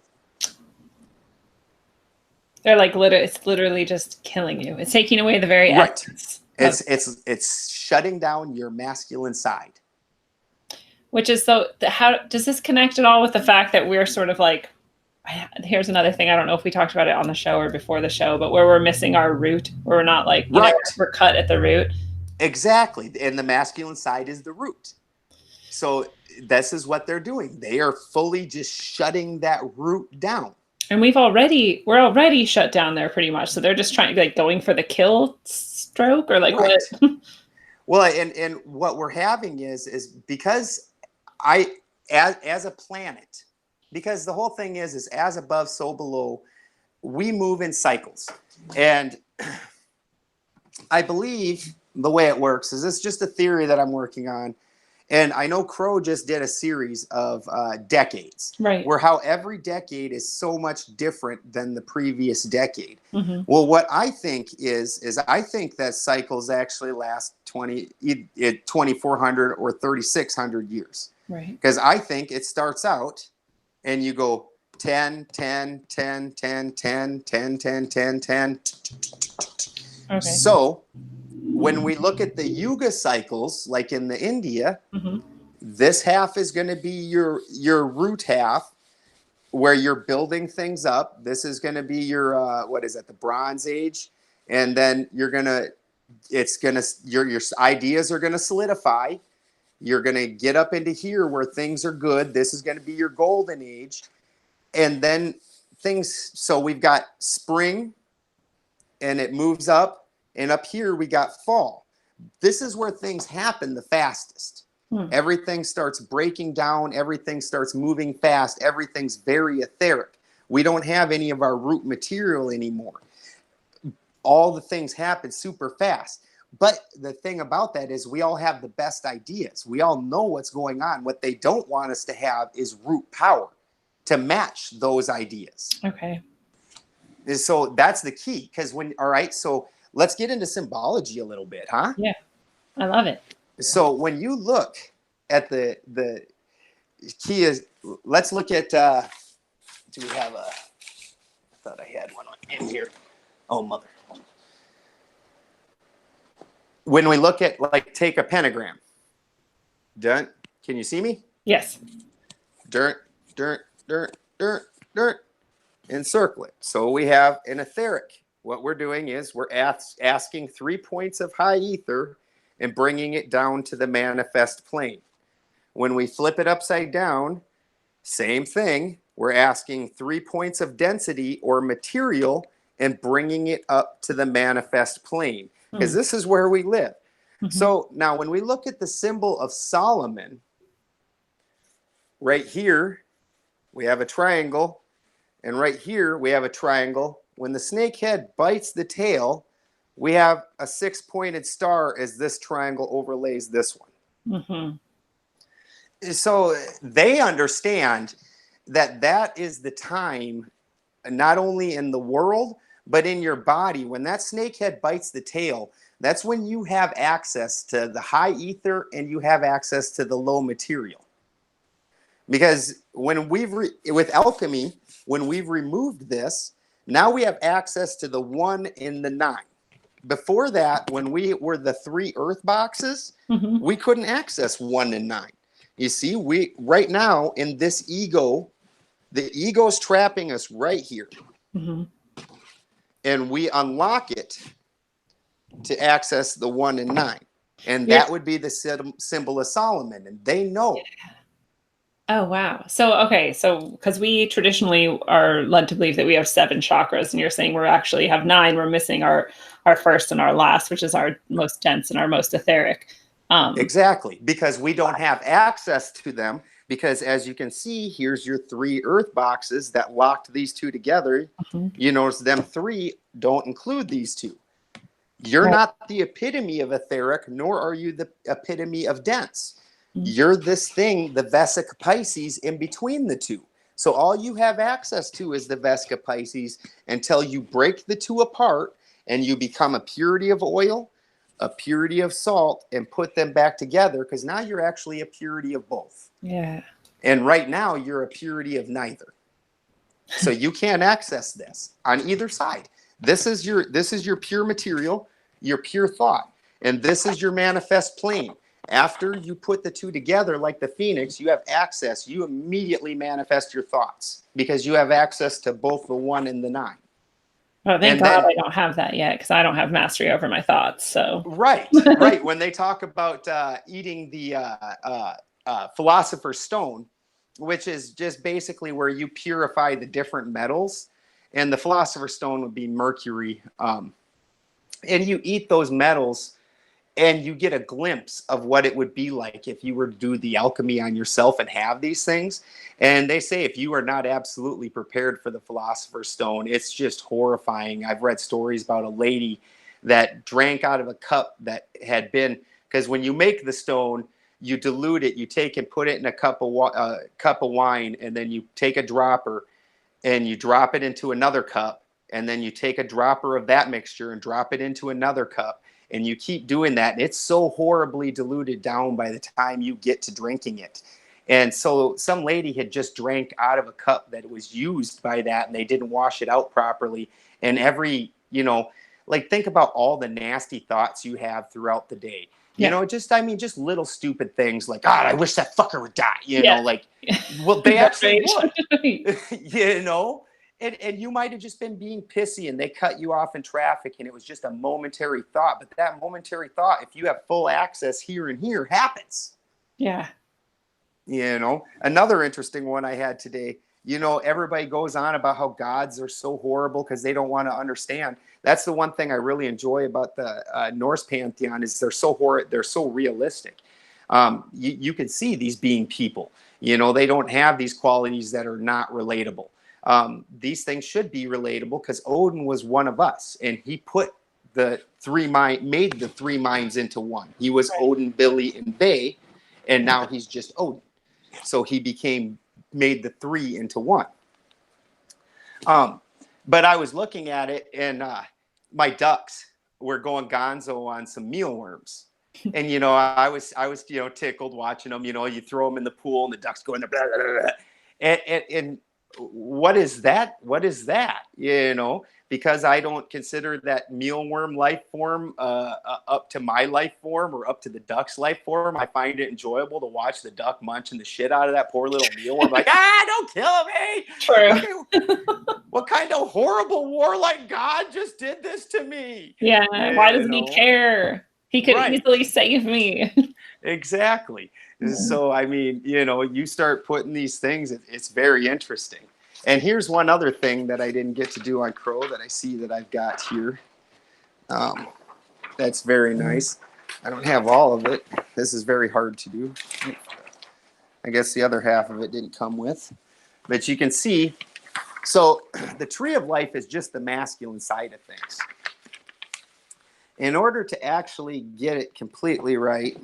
They're it's literally just killing you. It's taking away the very essence. It's shutting down your masculine side. Which is how does this connect at all with the fact that we're sort of here's another thing. I don't know if we talked about it on the show or before the show, but where we're missing our root, where we're not we're cut at the root. Exactly. And the masculine side is the root. So this is what they're doing. They are fully just shutting that root down. And we're already shut down there pretty much. So they're just trying going for the kill stroke or what? Well, and what we're having is because as a planet, because the whole thing is as above, so below, we move in cycles. And I believe the way it works is it's just a theory that I'm working on. And I know Crow just did a series of decades, right, where how every decade is so much different than the previous decade. Mm-hmm. Well, what I think is I think that cycles actually last 2,400 or 3,600 years. Right. Because I think it starts out and you go 10, 10, 10, 10, 10, 10, 10, 10, 10. Okay. So when we look at the Yuga cycles, like in the India, mm-hmm. this half is going to be your root half, where you're building things up. This is going to be your the Bronze Age, and then your ideas are going to solidify. You're going to get up into here where things are good. This is going to be your Golden Age, and then things. So we've got spring, and it moves up. And up here, we got fall. This is where things happen the fastest. Everything starts breaking down. Everything starts moving fast. Everything's very etheric. We don't have any of our root material anymore. All the things happen super fast. But the thing about that is we all have the best ideas. We all know what's going on. What they don't want us to have is root power to match those ideas. Okay. And so that's the key. Because so let's get into symbology a little bit, huh? Yeah, I love it. So when you look at the key is let's look at, do we have I thought I had one in here. Oh, mother. When we look at, like, take a pentagram. Done. Can you see me? Yes. Dirt, dirt, dirt, dirt, dirt, and circle it. So we have an etheric. What we're doing is we're asking 3 points of high ether and bringing it down to the manifest plane. When we flip it upside down, same thing. We're asking 3 points of density or material and bringing it up to the manifest plane, because this is where we live. So now when we look at the symbol of Solomon, right here, we have a triangle, and right here, we have a triangle. When the snake head bites the tail, we have a 6-pointed star as this triangle overlays this one. So they understand that that is the time, not only in the world, but in your body. When that snake head bites the tail, that's when you have access to the high ether and you have access to the low material. Because when with alchemy, when we've removed this, now we have access to the 1 and the 9. Before that, when we were the 3 earth boxes, we couldn't access 1 and 9. You see, we right now in this ego, the ego's trapping us right here. And we unlock it to access the 1 and 9. And that would be the symbol of Solomon. And they know. Oh, wow. So, okay. So, because we traditionally are led to believe that we have 7 chakras, and you're saying we actually have 9. We're missing our first and our last, which is our most dense and our most etheric. Exactly. Because we don't have access to them. Because as you can see, here's your 3 earth boxes that locked these 2 together. You notice them 3 don't include these 2. You're not the epitome of etheric, nor are you the epitome of dense. You're this thing, the Vesica Pisces, in between the 2. So all you have access to is the Vesica Pisces until you break the 2 apart and you become a purity of oil, a purity of salt, and put them back together, because now you're actually a purity of both. Yeah. And right now you're a purity of neither. So you can't access this on either side. This is your pure material, your pure thought. And this is your manifest plane. After you put the 2 together, like the phoenix, you have access. You immediately manifest your thoughts because you have access to both the 1 and the 9. Oh, thank God I don't have that yet, because I don't have mastery over my thoughts. So right. When they talk about eating the philosopher's stone, which is just basically where you purify the different metals, and the philosopher's stone would be mercury, and you eat those metals, and you get a glimpse of what it would be like if you were to do the alchemy on yourself and have these things. And they say if you are not absolutely prepared for the philosopher's stone, it's just horrifying. I've read stories about a lady that drank out of a cup that had been, because when you make the stone, you dilute it, you take and put it in a cup of wine, and then you take a dropper and you drop it into another cup, and then you take a dropper of that mixture and drop it into another cup. And you keep doing that, and it's so horribly diluted down by the time you get to drinking it. And so some lady had just drank out of a cup that was used by that, and they didn't wash it out properly. And like, think about all the nasty thoughts you have throughout the day. You know, just little stupid things like, God, I wish that fucker would die. Well, they actually would. And you might have just been being pissy and they cut you off in traffic and it was just a momentary thought. But that momentary thought, if you have full access here and here, happens. Yeah. Another interesting one I had today, everybody goes on about how gods are so horrible because they don't want to understand. That's the one thing I really enjoy about the Norse pantheon is they're so realistic. You can see these being people. They don't have these qualities that are not relatable. These things should be relatable because Odin was one of us, and he put made the 3 minds into one. He was Odin, Billy, and Bay, and now he's just Odin. So he made the 3 into one. But I was looking at it, and my ducks were going gonzo on some mealworms. And I was tickled watching them. You throw them in the pool, and the ducks go in the blah, blah, blah, blah. And what is that? What is that? You know, because I don't consider that mealworm life form up to my life form or up to the duck's life form. I find it enjoyable to watch the duck munching the shit out of that poor little mealworm. Like, don't kill me. True. Okay, what kind of horrible warlike God just did this to me? Yeah. Why doesn't he know? care? He could Right. easily save me. Exactly. So, I mean, you know, you start putting these things, it's very interesting. And here's one other thing that I didn't get to do on Crow that I see that I've got here. That's very nice. I don't have all of it. This is very hard to do. I guess the other half of it didn't come with. But you can see, so the tree of life is just the masculine side of things. In order to actually get it completely right,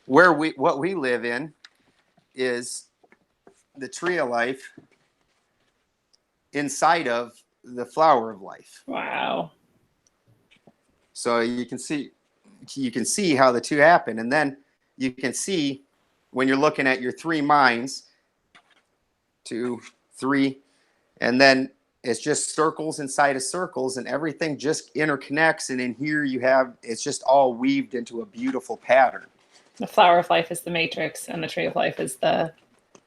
what we live in is the tree of life inside of the flower of life. Wow. So you can see how the two happen, and then you can see when you're looking at your three minds, 2, 3, and then it's just circles inside of circles, and everything just interconnects, and in here you have, it's just all weaved into a beautiful pattern. The flower of life is the matrix, and the tree of life is the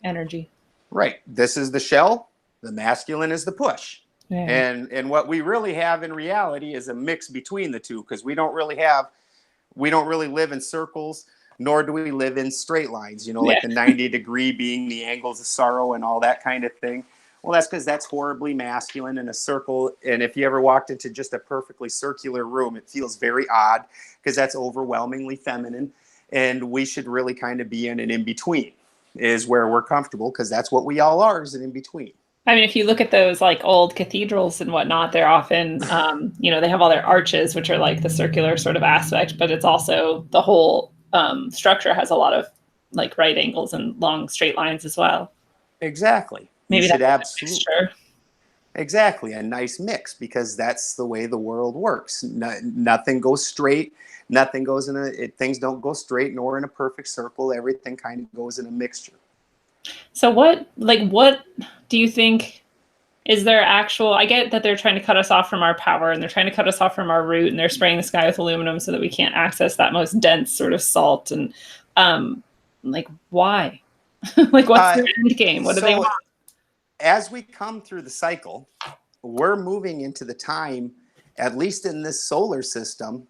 energy. Right. This is the shell. The masculine is the push. Yeah. And what we really have in reality is a mix between the two, because we don't really live in circles, nor do we live in straight lines, you know, like the 90-degree being the angles of sorrow and all that kind of thing. Well, that's because that's horribly masculine in a circle. And if you ever walked into just a perfectly circular room, it feels very odd because that's overwhelmingly feminine. And we should really kind of be in an in-between is where we're comfortable, because that's what we all are, is an in-between. I mean, if you look at those like old cathedrals and whatnot, they're often, you know, they have all their arches, which are like the circular sort of aspect, but it's also the whole structure has a lot of like right angles and long straight lines as well. Exactly. Maybe you should that's absolutely. Exactly. A nice mix, because that's the way the world works. Nothing goes straight. Nothing goes things don't go straight nor in a perfect circle. Everything kind of goes in a mixture. So what do you think is their actual, I get that they're trying to cut us off from our power and they're trying to cut us off from our root, and they're spraying the sky with aluminum so that we can't access that most dense sort of salt. And like, why? Like, what's their end game? What do they want? As we come through the cycle, we're moving into the time, at least in this solar system,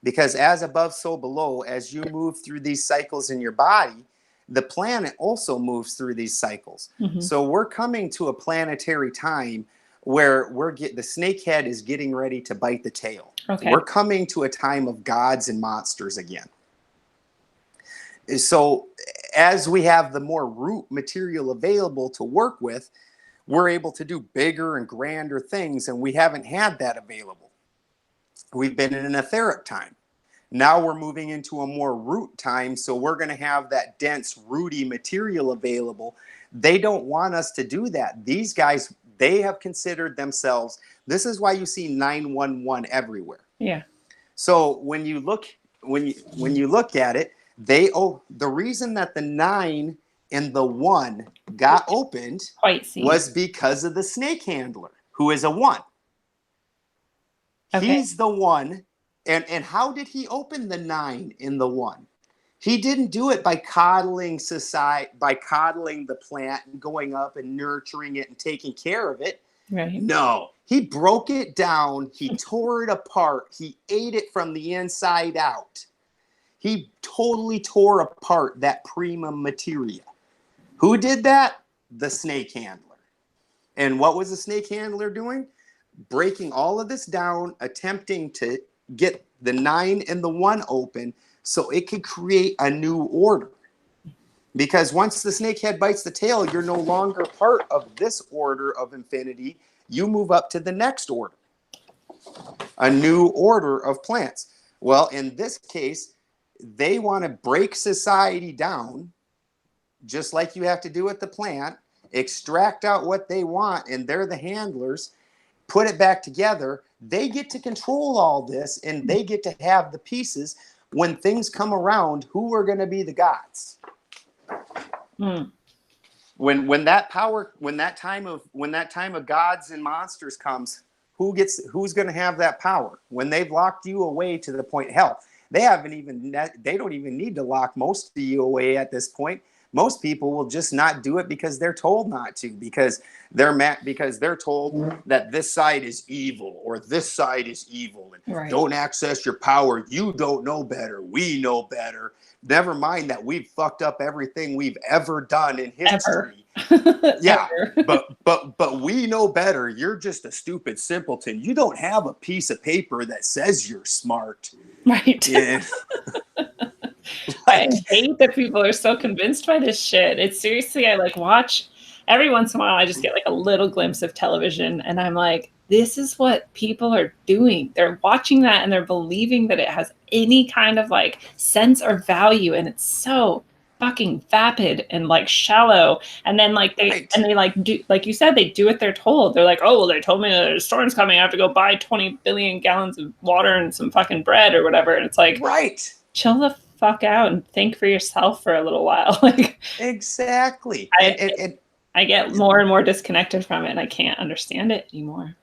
because as above, so below, as you move through these cycles in your body, the planet also moves through these cycles. Mm-hmm. So we're coming to a planetary time where the snakehead is getting ready to bite the tail. Okay. We're coming to a time of gods and monsters again. So as we have the more root material available to work with, we're able to do bigger and grander things, and we haven't had that available. We've been in an etheric time. Now we're moving into a more root time, so we're going to have that dense, rooty material available. They don't want us to do that. These guys, they have considered themselves, this is why you see 911 everywhere. Yeah. So when you look at it, the reason that the 9 and the 1 got opened was because of the snake handler, who is a 1. Okay. He's the 1. And how did he open the 9 in the 1? He didn't do it by coddling the plant and going up and nurturing it and taking care of it. Right. No, he broke it down. He tore it apart. He ate it from the inside out. He totally tore apart that prima materia. Who did that? The snake handler. And what was the snake handler doing? Breaking all of this down, attempting to get the 9 and the 1 open so it could create a new order. Because once the snakehead bites the tail, you're no longer part of this order of infinity. You move up to the next order, a new order of plants. Well, in this case, they want to break society down, just like you have to do with the plant, extract out what they want, and they're the handlers, put it back together. They get to control all this, and they get to have the pieces. When things come around, who are going to be the gods? when that power, when that time of gods and monsters comes, who's going to have that power? When they've locked you away to the point, hell, they don't even need to lock most of you away at this point. Most people will just not do it because they're told not to, because they're told that this side is evil or this side is evil, and don't access your power. You don't know better. We know better. Never mind that we've fucked up everything we've ever done in history. Yeah, but we know better. You're just a stupid simpleton. You don't have a piece of paper that says you're smart. Right. Yeah. I hate that people are so convinced by this shit. It's seriously, I like watch every once in a while, I just get like a little glimpse of television and I'm like, this is what people are doing. They're watching that and they're believing that it has any kind of like sense or value. And it's so fucking vapid and like shallow. And then like they like do, like you said, they do what they're told. They're like, oh, well, they told me that a storm's coming. I have to go buy 20 billion gallons of water and some fucking bread or whatever. And it's like, chill the fuck out and think for yourself for a little while. Like exactly. I get more and more disconnected from it and I can't understand it anymore.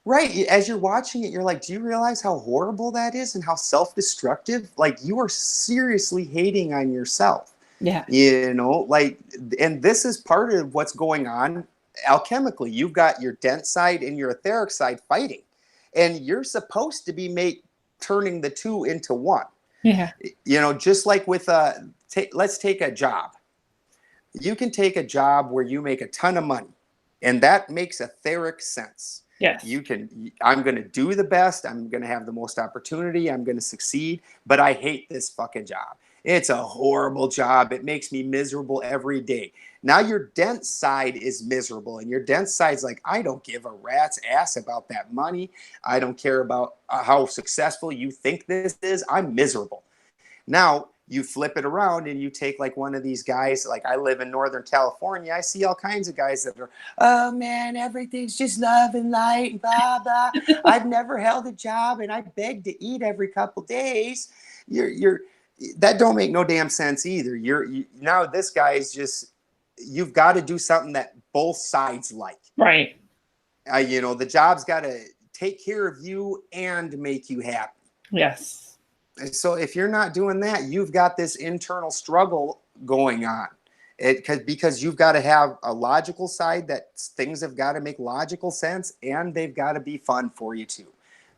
Right. As you're watching it, you're like, do you realize how horrible that is and how self-destructive? Like, you are seriously hating on yourself. Yeah. You know, like, and this is part of what's going on alchemically. You've got your dense side and your etheric side fighting, and you're supposed to be turning the two into one. Yeah. You know, just like with let's take a job. You can take a job where you make a ton of money, and that makes etheric sense. Yes. I'm going to do the best. I'm going to have the most opportunity. I'm going to succeed, but I hate this fucking job. It's a horrible job. It makes me miserable every day. Now your dense side is miserable, and your dense side's like, I don't give a rat's ass about that money. I don't care about how successful you think this is. I'm miserable. Now you flip it around and you take like one of these guys, like I live in Northern California. I see all kinds of guys that are, oh man, everything's just love and light, blah, blah. I've never held a job and I beg to eat every couple days. That don't make no damn sense either. Now this guy is just, you've got to do something that both sides like. Right. You know, the job's got to take care of you and make you happy. Yes. So if you're not doing that, you've got this internal struggle going on. Because you've got to have a logical side that things have got to make logical sense, and they've got to be fun for you too.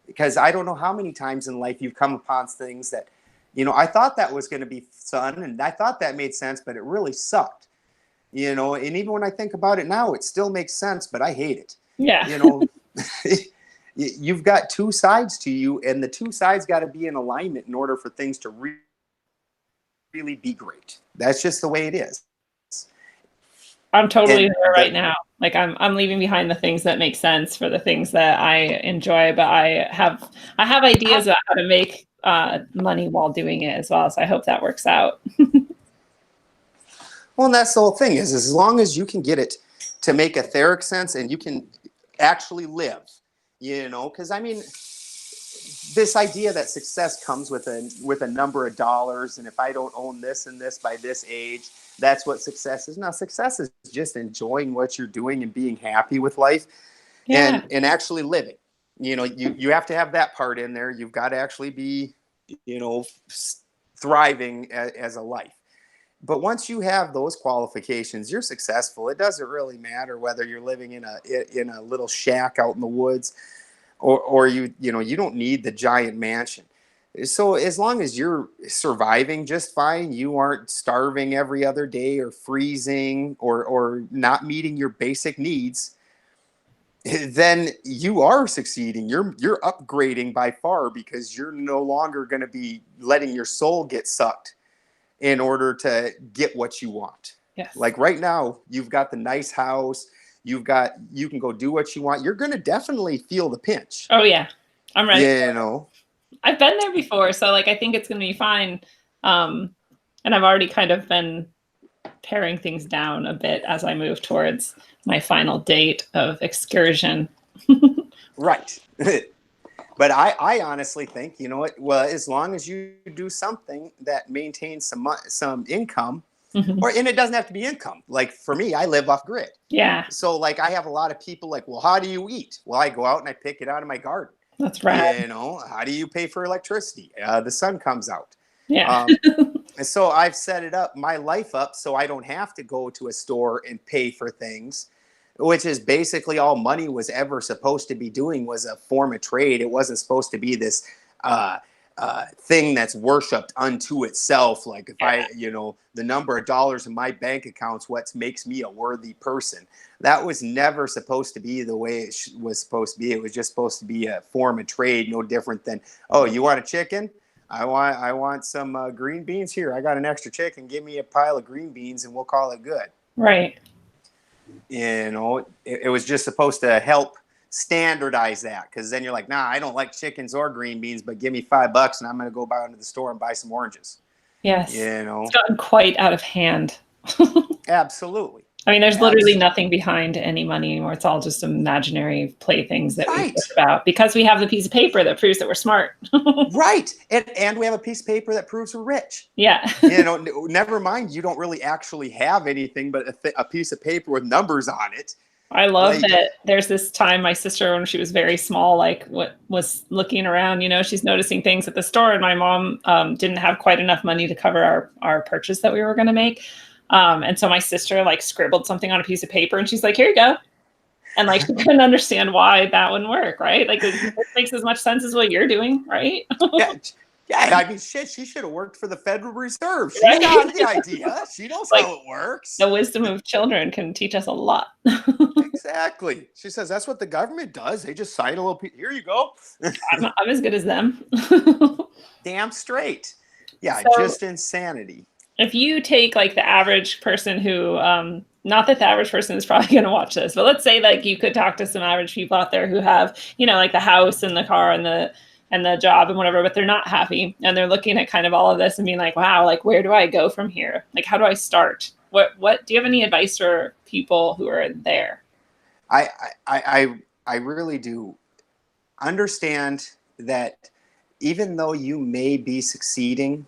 Because I don't know how many times in life you've come upon things that, you know, I thought that was going to be fun and I thought that made sense, but it really sucked. You know, and even when I think about it now, it still makes sense, but I hate it. Yeah. You know, you've got two sides to you, and the two sides got to be in alignment in order for things to really be great. That's just the way it is. I'm totally there right now. Like I'm leaving behind the things that make sense for the things that I enjoy, but I have ideas about how to make money while doing it as well. So I hope that works out. Well, and that's the whole thing is as long as you can get it to make etheric sense and you can actually live, you know, because I mean, this idea that success comes with a number of dollars, and if I don't own this and this by this age, that's what success is. Now, success is just enjoying what you're doing and being happy with life, and actually living. You know, you have to have that part in there. You've got to actually be, you know, thriving as a life. But once you have those qualifications, you're successful. It doesn't really matter whether you're living in a little shack out in the woods, or you don't need the giant mansion. So as long as you're surviving just fine, you aren't starving every other day or freezing or not meeting your basic needs, then you are succeeding. You're upgrading by far, because you're no longer going to be letting your soul get sucked in order to get what you want. Yes. Like right now, you've got the nice house. You can go do what you want. You're going to definitely feel the pinch. Oh yeah. I'm ready. You know, I've been there before. So like, I think it's going to be fine. And I've already kind of been paring things down a bit as I move towards my final date of excursion. Right. But I honestly think, you know what? Well, as long as you do something that maintains some income, Mhm. And it doesn't have to be income. Like for me, I live off grid. Yeah, So like I have a lot of people like, well, how do you eat? Well, I go out and I pick it out of my garden. that's rad. How do you pay for electricity? The sun comes out. Yeah. And so I've set it up, my life up, so I don't have to go to a store and pay for things, which is basically all money was ever supposed to be doing was a form of trade. It wasn't supposed to be this thing that's worshipped unto itself. Like if I, the number of dollars in my bank account's what makes me a worthy person. That was never supposed to be the way it was supposed to be. It was just supposed to be a form of trade, no different than, oh, you want a chicken? I want some green beans here. I got an extra chicken. Give me a pile of green beans and we'll call it good. Right. It was just supposed to help standardize that, because then you're like, nah, I don't like chickens or green beans, but give me $5 and I'm going to go by into the store and buy some oranges. Yes. It's gotten quite out of hand. Absolutely. I mean, there's literally nothing behind any money anymore. It's all just imaginary playthings that we think about because we have the piece of paper that proves that we're smart. Right. And we have a piece of paper that proves we're rich. Yeah. Never mind, you don't really actually have anything but a piece of paper with numbers on it. I love that there's this time my sister, when she was very small, was looking around, she's noticing things at the store, and my mom didn't have quite enough money to cover our purchase that we were going to make. And so my sister scribbled something on a piece of paper and she's like, here you go. And she couldn't understand why that wouldn't work. Right. It makes as much sense as what you're doing. Right. Yeah. I mean, shit, she should have worked for the Federal Reserve. She's got the idea. She knows how it works. The wisdom of children can teach us a lot. Exactly. She says, that's what the government does. They just sign a little piece. Here you go. I'm as good as them. Damn straight. Yeah. So, just insanity. If you take the average person who, not that the average person is probably going to watch this, but let's say you could talk to some average people out there who have, the house and the car and the job and whatever, but they're not happy. And they're looking at kind of all of this and being like, wow, where do I go from here? How do I start? What do you have any advice for people who are there? I really do. Understand that even though you may be succeeding,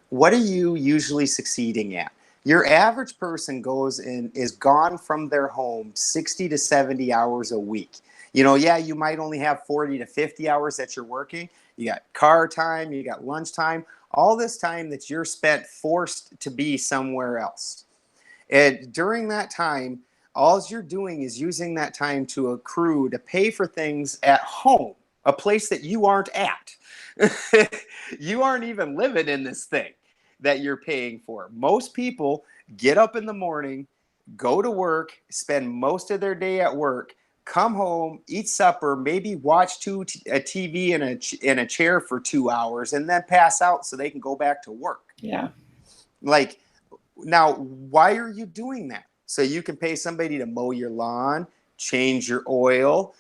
what are you usually succeeding at? Your average person goes and is gone from their home 60 to 70 hours a week. You might only have 40 to 50 hours that you're working. You got car time, you got lunch time, all this time that you're spent forced to be somewhere else. And during that time, all you're doing is using that time to accrue to pay for things at home, a place that you aren't at. You aren't even living in this thing that you're paying for. Most people get up in the morning, go to work, spend most of their day at work, come home, eat supper, maybe watch a TV in a chair for 2 hours, and then pass out so they can go back to work. Yeah. Now, why are you doing that? So you can pay somebody to mow your lawn, change your oil,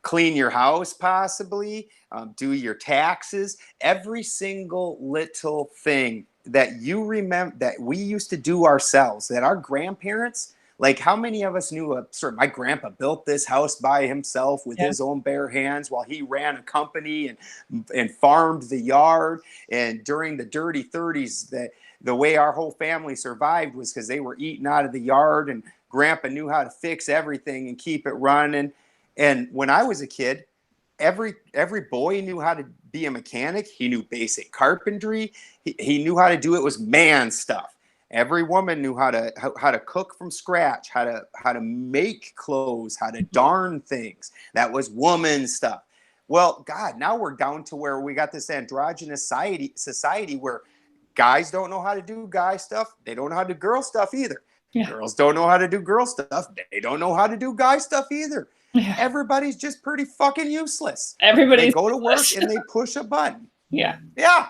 clean your house possibly, do your taxes, every single little thing that you remember that we used to do ourselves, that our grandparents, how many of us knew my grandpa built this house by himself with his own bare hands while he ran a company and farmed the yard. And during the dirty 30s, the way our whole family survived was because they were eating out of the yard, and grandpa knew how to fix everything and keep it running. And when I was a kid, every boy knew how to be a mechanic. He knew basic carpentry. He knew how to do it. Was man stuff. Every woman knew how to cook from scratch, how to make clothes, how to darn things. That was woman stuff. Well, God, now we're down to where we got this androgynous society where guys don't know how to do guy stuff. They don't know how to do girl stuff either. Yeah. Girls don't know how to do girl stuff. They don't know how to do guy stuff either. Yeah. Everybody's just pretty fucking useless. They go to work and they push a button. Yeah. Yeah.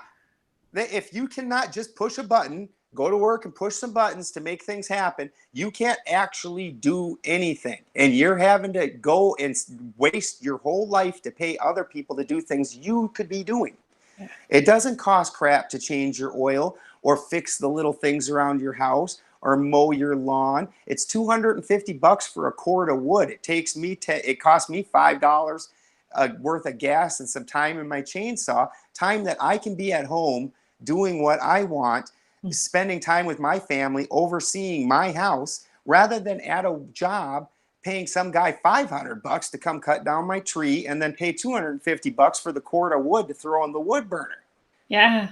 If you cannot just push a button, go to work and push some buttons to make things happen, you can't actually do anything. And you're having to go and waste your whole life to pay other people to do things you could be doing. Yeah. It doesn't cost crap to change your oil or fix the little things around your house or mow your lawn. It's $250 for a cord of wood. It costs me $5 worth of gas and some time in my chainsaw, time that I can be at home doing what I want, spending time with my family, overseeing my house, rather than at a job paying some guy $500 to come cut down my tree and then pay $250 for the cord of wood to throw in the wood burner. Yeah.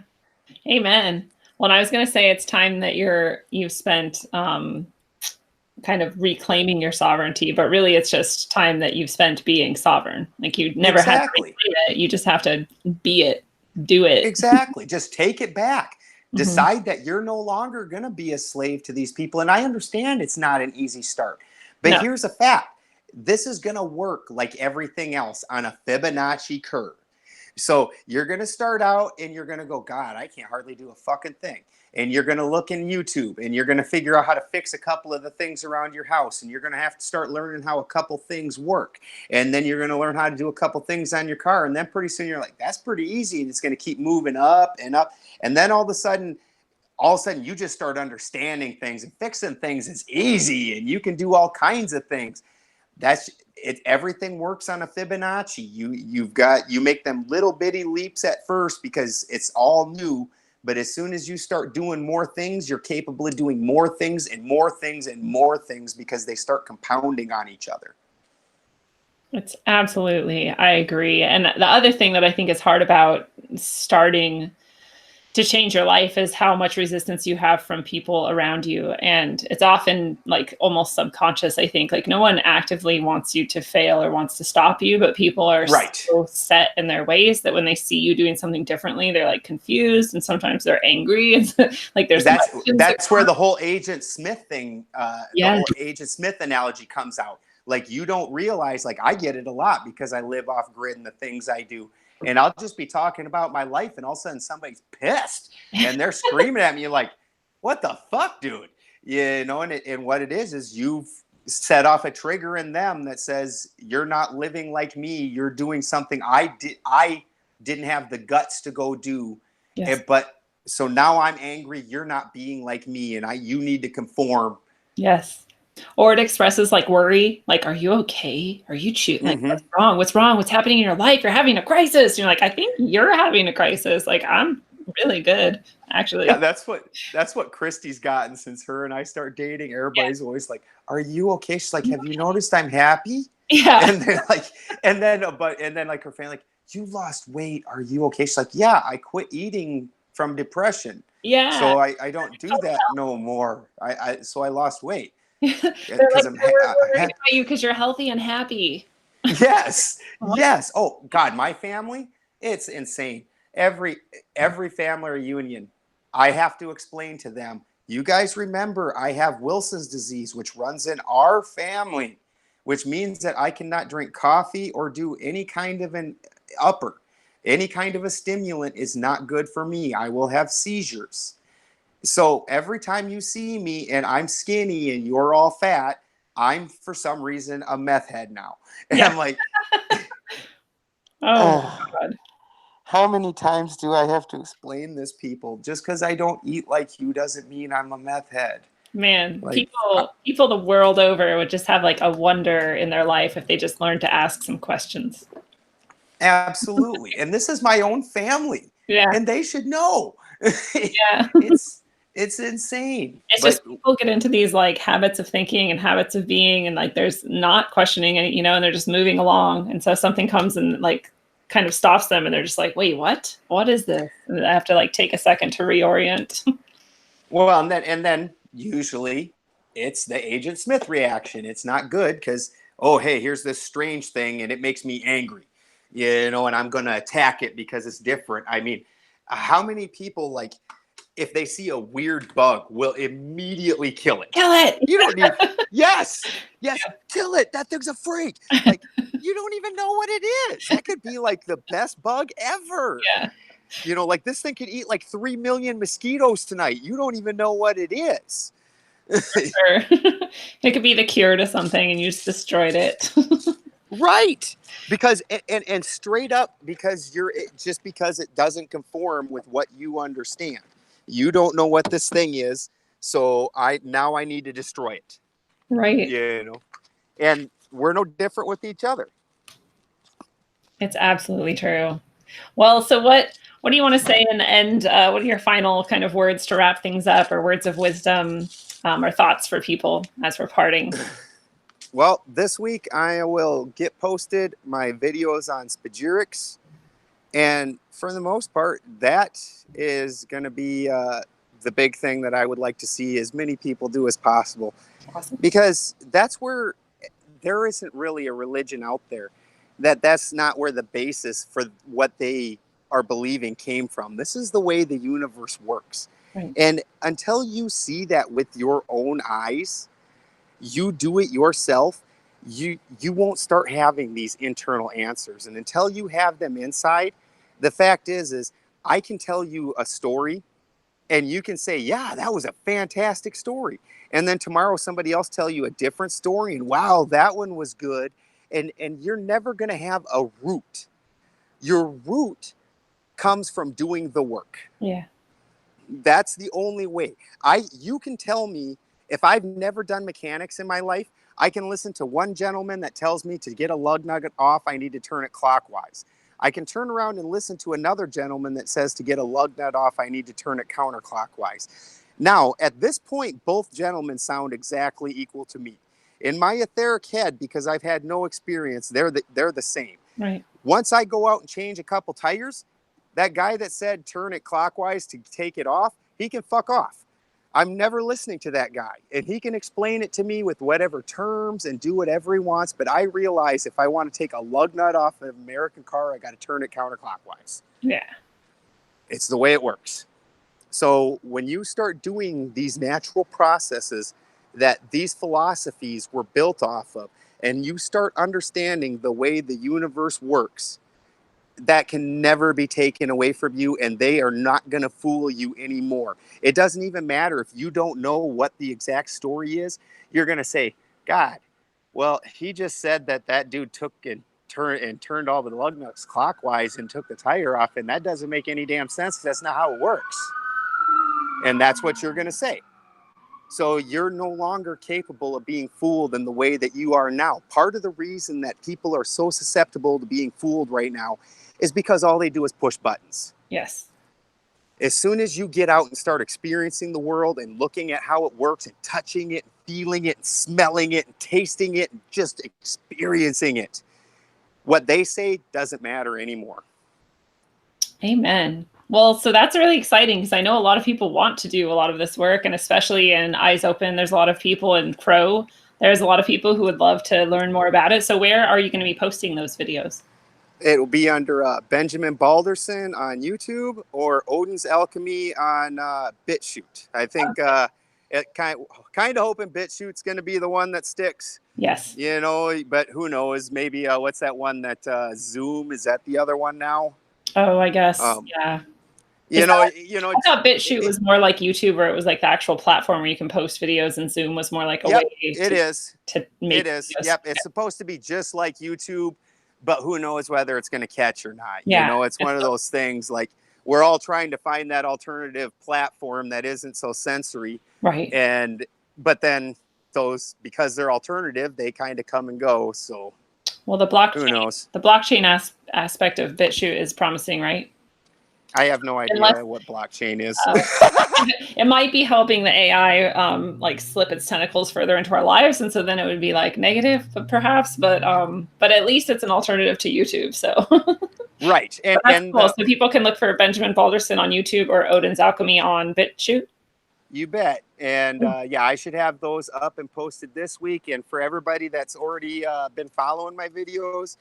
Amen. Well, I was going to say it's time that you've spent kind of reclaiming your sovereignty, but really it's just time that you've spent being sovereign. Like you never had to reclaim it. You just have to be it, do it. Exactly. Just take it back. Decide that you're no longer going to be a slave to these people. And I understand it's not an easy start, but here's a fact. This is going to work like everything else on a Fibonacci curve. So you're going to start out and you're going to go, God, I can't hardly do a fucking thing. And you're going to look in YouTube and you're going to figure out how to fix a couple of the things around your house. And you're going to have to start learning how a couple things work. And then you're going to learn how to do a couple things on your car. And then pretty soon you're like, that's pretty easy. And it's going to keep moving up and up. And then all of a sudden you just start understanding things, and fixing things is easy. And you can do all kinds of things. That's it. Everything works on a Fibonacci. You make them little bitty leaps at first because it's all new. But as soon as you start doing more things, you're capable of doing more things and more things and more things because they start compounding on each other. It's absolutely, I agree. And the other thing that I think is hard about starting to change your life is how much resistance you have from people around you. And it's often like almost subconscious, I think. Like no one actively wants you to fail or wants to stop you, but people are so set in their ways that when they see you doing something differently, they're like confused and sometimes they're angry. And like there's that's where the whole Agent Smith thing, the whole Agent Smith analogy comes out. Like you don't realize, like I get it a lot because I live off grid and the things I do. And I'll just be talking about my life and all of a sudden somebody's pissed and they're screaming at me like, what the fuck, dude? You know, and what it is you've set off a trigger in them that says, you're not living like me. You're doing something I didn't have the guts to go do. Yes. But so now I'm angry. You're not being like me and you need to conform. Yes. Or it expresses like worry, like, are you okay? Are you like, what's wrong? What's wrong? What's happening in your life? You're having a crisis. You're like, I think you're having a crisis. Like, I'm really good, actually. Yeah, that's what Christy's gotten since her and I start dating. Everybody's always like, are you okay? She's like, have you noticed I'm happy? Yeah. And then like her family, like, you lost weight. Are you okay? She's like, yeah, I quit eating from depression. Yeah. So I don't do that no more. So I lost weight. They're like, we're worried about you because you're healthy and happy. Yes. Yes. Oh God, my family, it's insane. Every family reunion, I have to explain to them, you guys remember I have Wilson's disease, which runs in our family, which means that I cannot drink coffee or do any kind of an upper. Any kind of a stimulant is not good for me. I will have seizures. So every time you see me and I'm skinny and you're all fat, I'm for some reason a meth head now. And I'm like, oh God. How many times do I have to explain this, people? Just because I don't eat like you doesn't mean I'm a meth head. Man, like, people the world over would just have like a wonder in their life if they just learned to ask some questions. Absolutely. And this is my own family. Yeah. And they should know. Yeah. It's insane. Just people get into these like habits of thinking and habits of being, and like there's not questioning it, you know, and they're just moving along. And so something comes and like kind of stops them and they're just like, wait, what? What is this? And I have to like take a second to reorient. Well, and then usually it's the Agent Smith reaction. It's not good because, oh, hey, here's this strange thing and it makes me angry, you know, and I'm going to attack it because it's different. I mean, how many people, like, if they see a weird bug, will immediately kill it? Kill it. You don't need, yes, kill it. That thing's a freak. Like, you don't even know what it is. That could be like the best bug ever. Yeah. You know, like this thing could eat like 3 million mosquitoes tonight. You don't even know what it is. Sure. It could be the cure to something and you just destroyed it. Right. Because, and straight up, because because it doesn't conform with what you understand. You don't know what this thing is. So I need to destroy it. Right. You know, and we're no different with each other. It's absolutely true. Well, so what What do you want to say in the end? What are your final kind of words to wrap things up, or words of wisdom, or thoughts for people as we're parting? Well, this week I will get posted my videos on spagyrics. And for the most part, that is going to be the big thing that I would like to see as many people do as possible. Awesome. Because that's where there isn't really a religion out there. That's not where the basis for what they are believing came from. This is the way the universe works. Right. And until you see that with your own eyes, you do it yourself, you won't start having these internal answers. And until you have them inside, the fact is I can tell you a story and you can say, yeah, that was a fantastic story. And then tomorrow somebody else tell you a different story and wow, that one was good. And you're never going to have a root. Your root comes from doing the work. Yeah. That's the only way. You can tell me, if I've never done mechanics in my life, I can listen to one gentleman that tells me to get a lug nut off, I need to turn it clockwise. I can turn around and listen to another gentleman that says to get a lug nut off, I need to turn it counterclockwise. Now, at this point, both gentlemen sound exactly equal to me. In my etheric head, because I've had no experience, they're the same. Right. Once I go out and change a couple tires, that guy that said turn it clockwise to take it off, he can fuck off. I'm never listening to that guy. And he can explain it to me with whatever terms and do whatever he wants. But I realize if I want to take a lug nut off an American car, I got to turn it counterclockwise. Yeah. It's the way it works. So when you start doing these natural processes that these philosophies were built off of, and you start understanding the way the universe works, that can never be taken away from you, and they are not going to fool you anymore. It doesn't even matter if you don't know what the exact story is. You're going to say, God, well, he just said that dude took and turned all the lug nuts clockwise and took the tire off, and that doesn't make any damn sense. That's not how it works. And that's what you're going to say. So you're no longer capable of being fooled in the way that you are now. Part of the reason that people are so susceptible to being fooled right now is because all they do is push buttons. Yes. As soon as you get out and start experiencing the world and looking at how it works and touching it, and feeling it, and smelling it, and tasting it, and just experiencing it, what they say doesn't matter anymore. Amen. Well, so that's really exciting because I know a lot of people want to do a lot of this work, and especially in Eyes Open, there's a lot of people in Crow. There's a lot of people who would love to learn more about it. So where are you going to be posting those videos? It will be under Benjamin Balderson on YouTube or Odin's Alchemy on BitChute. I think it kind of hoping BitChute's going to be the one that sticks. Yes. You know, but who knows? Maybe what's that one that Zoom, is that the other one now? Oh, I guess. Yeah. I thought BitChute was more like YouTube, where it was like the actual platform where you can post videos, and Zoom was more like a way to make it is. videos. Yep. It's supposed to be just like YouTube, but who knows whether it's going to catch or not. Yeah. You know, it's one of those things, like we're all trying to find that alternative platform that isn't so sensory. Right. But then those, because they're alternative, they kind of come and go. So well, the blockchain aspect of BitChute is promising, right? I have no idea what blockchain is. It might be helping the AI like slip its tentacles further into our lives, and so then it would be like negative, perhaps. But at least it's an alternative to YouTube. So right, and cool. So people can look for Benjamin Balderson on YouTube or Odin's Alchemy on BitChute. You bet. And I should have those up and posted this week. And for everybody that's already been following my videos,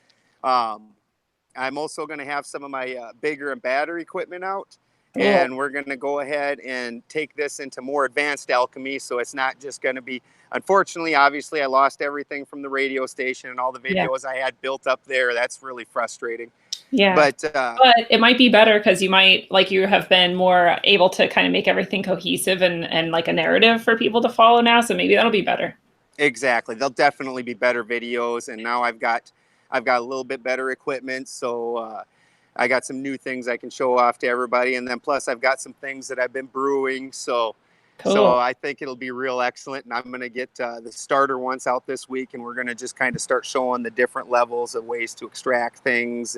I'm also going to have some of my bigger and badder equipment out. Cool. And we're going to go ahead and take this into more advanced alchemy. So it's not just going to be, unfortunately, obviously, I lost everything from the radio station and all the videos I had built up there. That's really frustrating. Yeah. But it might be better because you have been more able to kind of make everything cohesive and like a narrative for people to follow now. So maybe that'll be better. Exactly. They'll definitely be better videos. And now I've got a little bit better equipment. So I got some new things I can show off to everybody. And then plus I've got some things that I've been brewing. So cool. So I think it'll be real excellent. And I'm going to get the starter ones out this week. And we're going to just kind of start showing the different levels of ways to extract things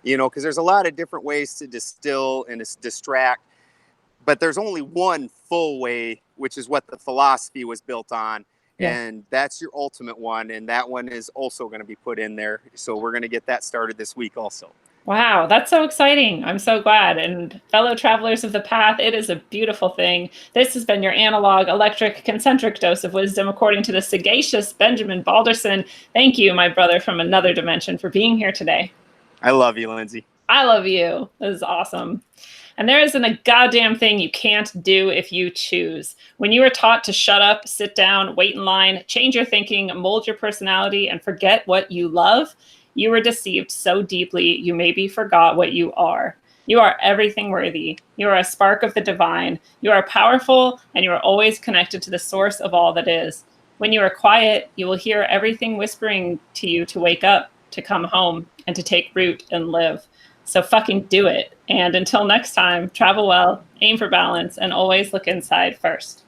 because there's a lot of different ways to distill and distract, but there's only one full way, which is what the philosophy was built on. Yeah. And that's your ultimate one. And that one is also going to be put in there. So we're going to get that started this week also. Wow, that's so exciting. I'm so glad. And fellow travelers of the path, it is a beautiful thing. This has been your analog, electric, concentric dose of wisdom, according to the sagacious Benjamin Balderson. Thank you, my brother from another dimension, for being here today. I love you, Lindsay. I love you. This is awesome. And there isn't a goddamn thing you can't do if you choose. When you are taught to shut up, sit down, wait in line, change your thinking, mold your personality, and forget what you love, you were deceived so deeply you maybe forgot what you are. You are everything worthy. You are a spark of the divine. You are powerful, and you are always connected to the source of all that is. When you are quiet, you will hear everything whispering to you to wake up, to come home, and to take root and live. So fucking do it. And until next time, travel well, aim for balance, and always look inside first.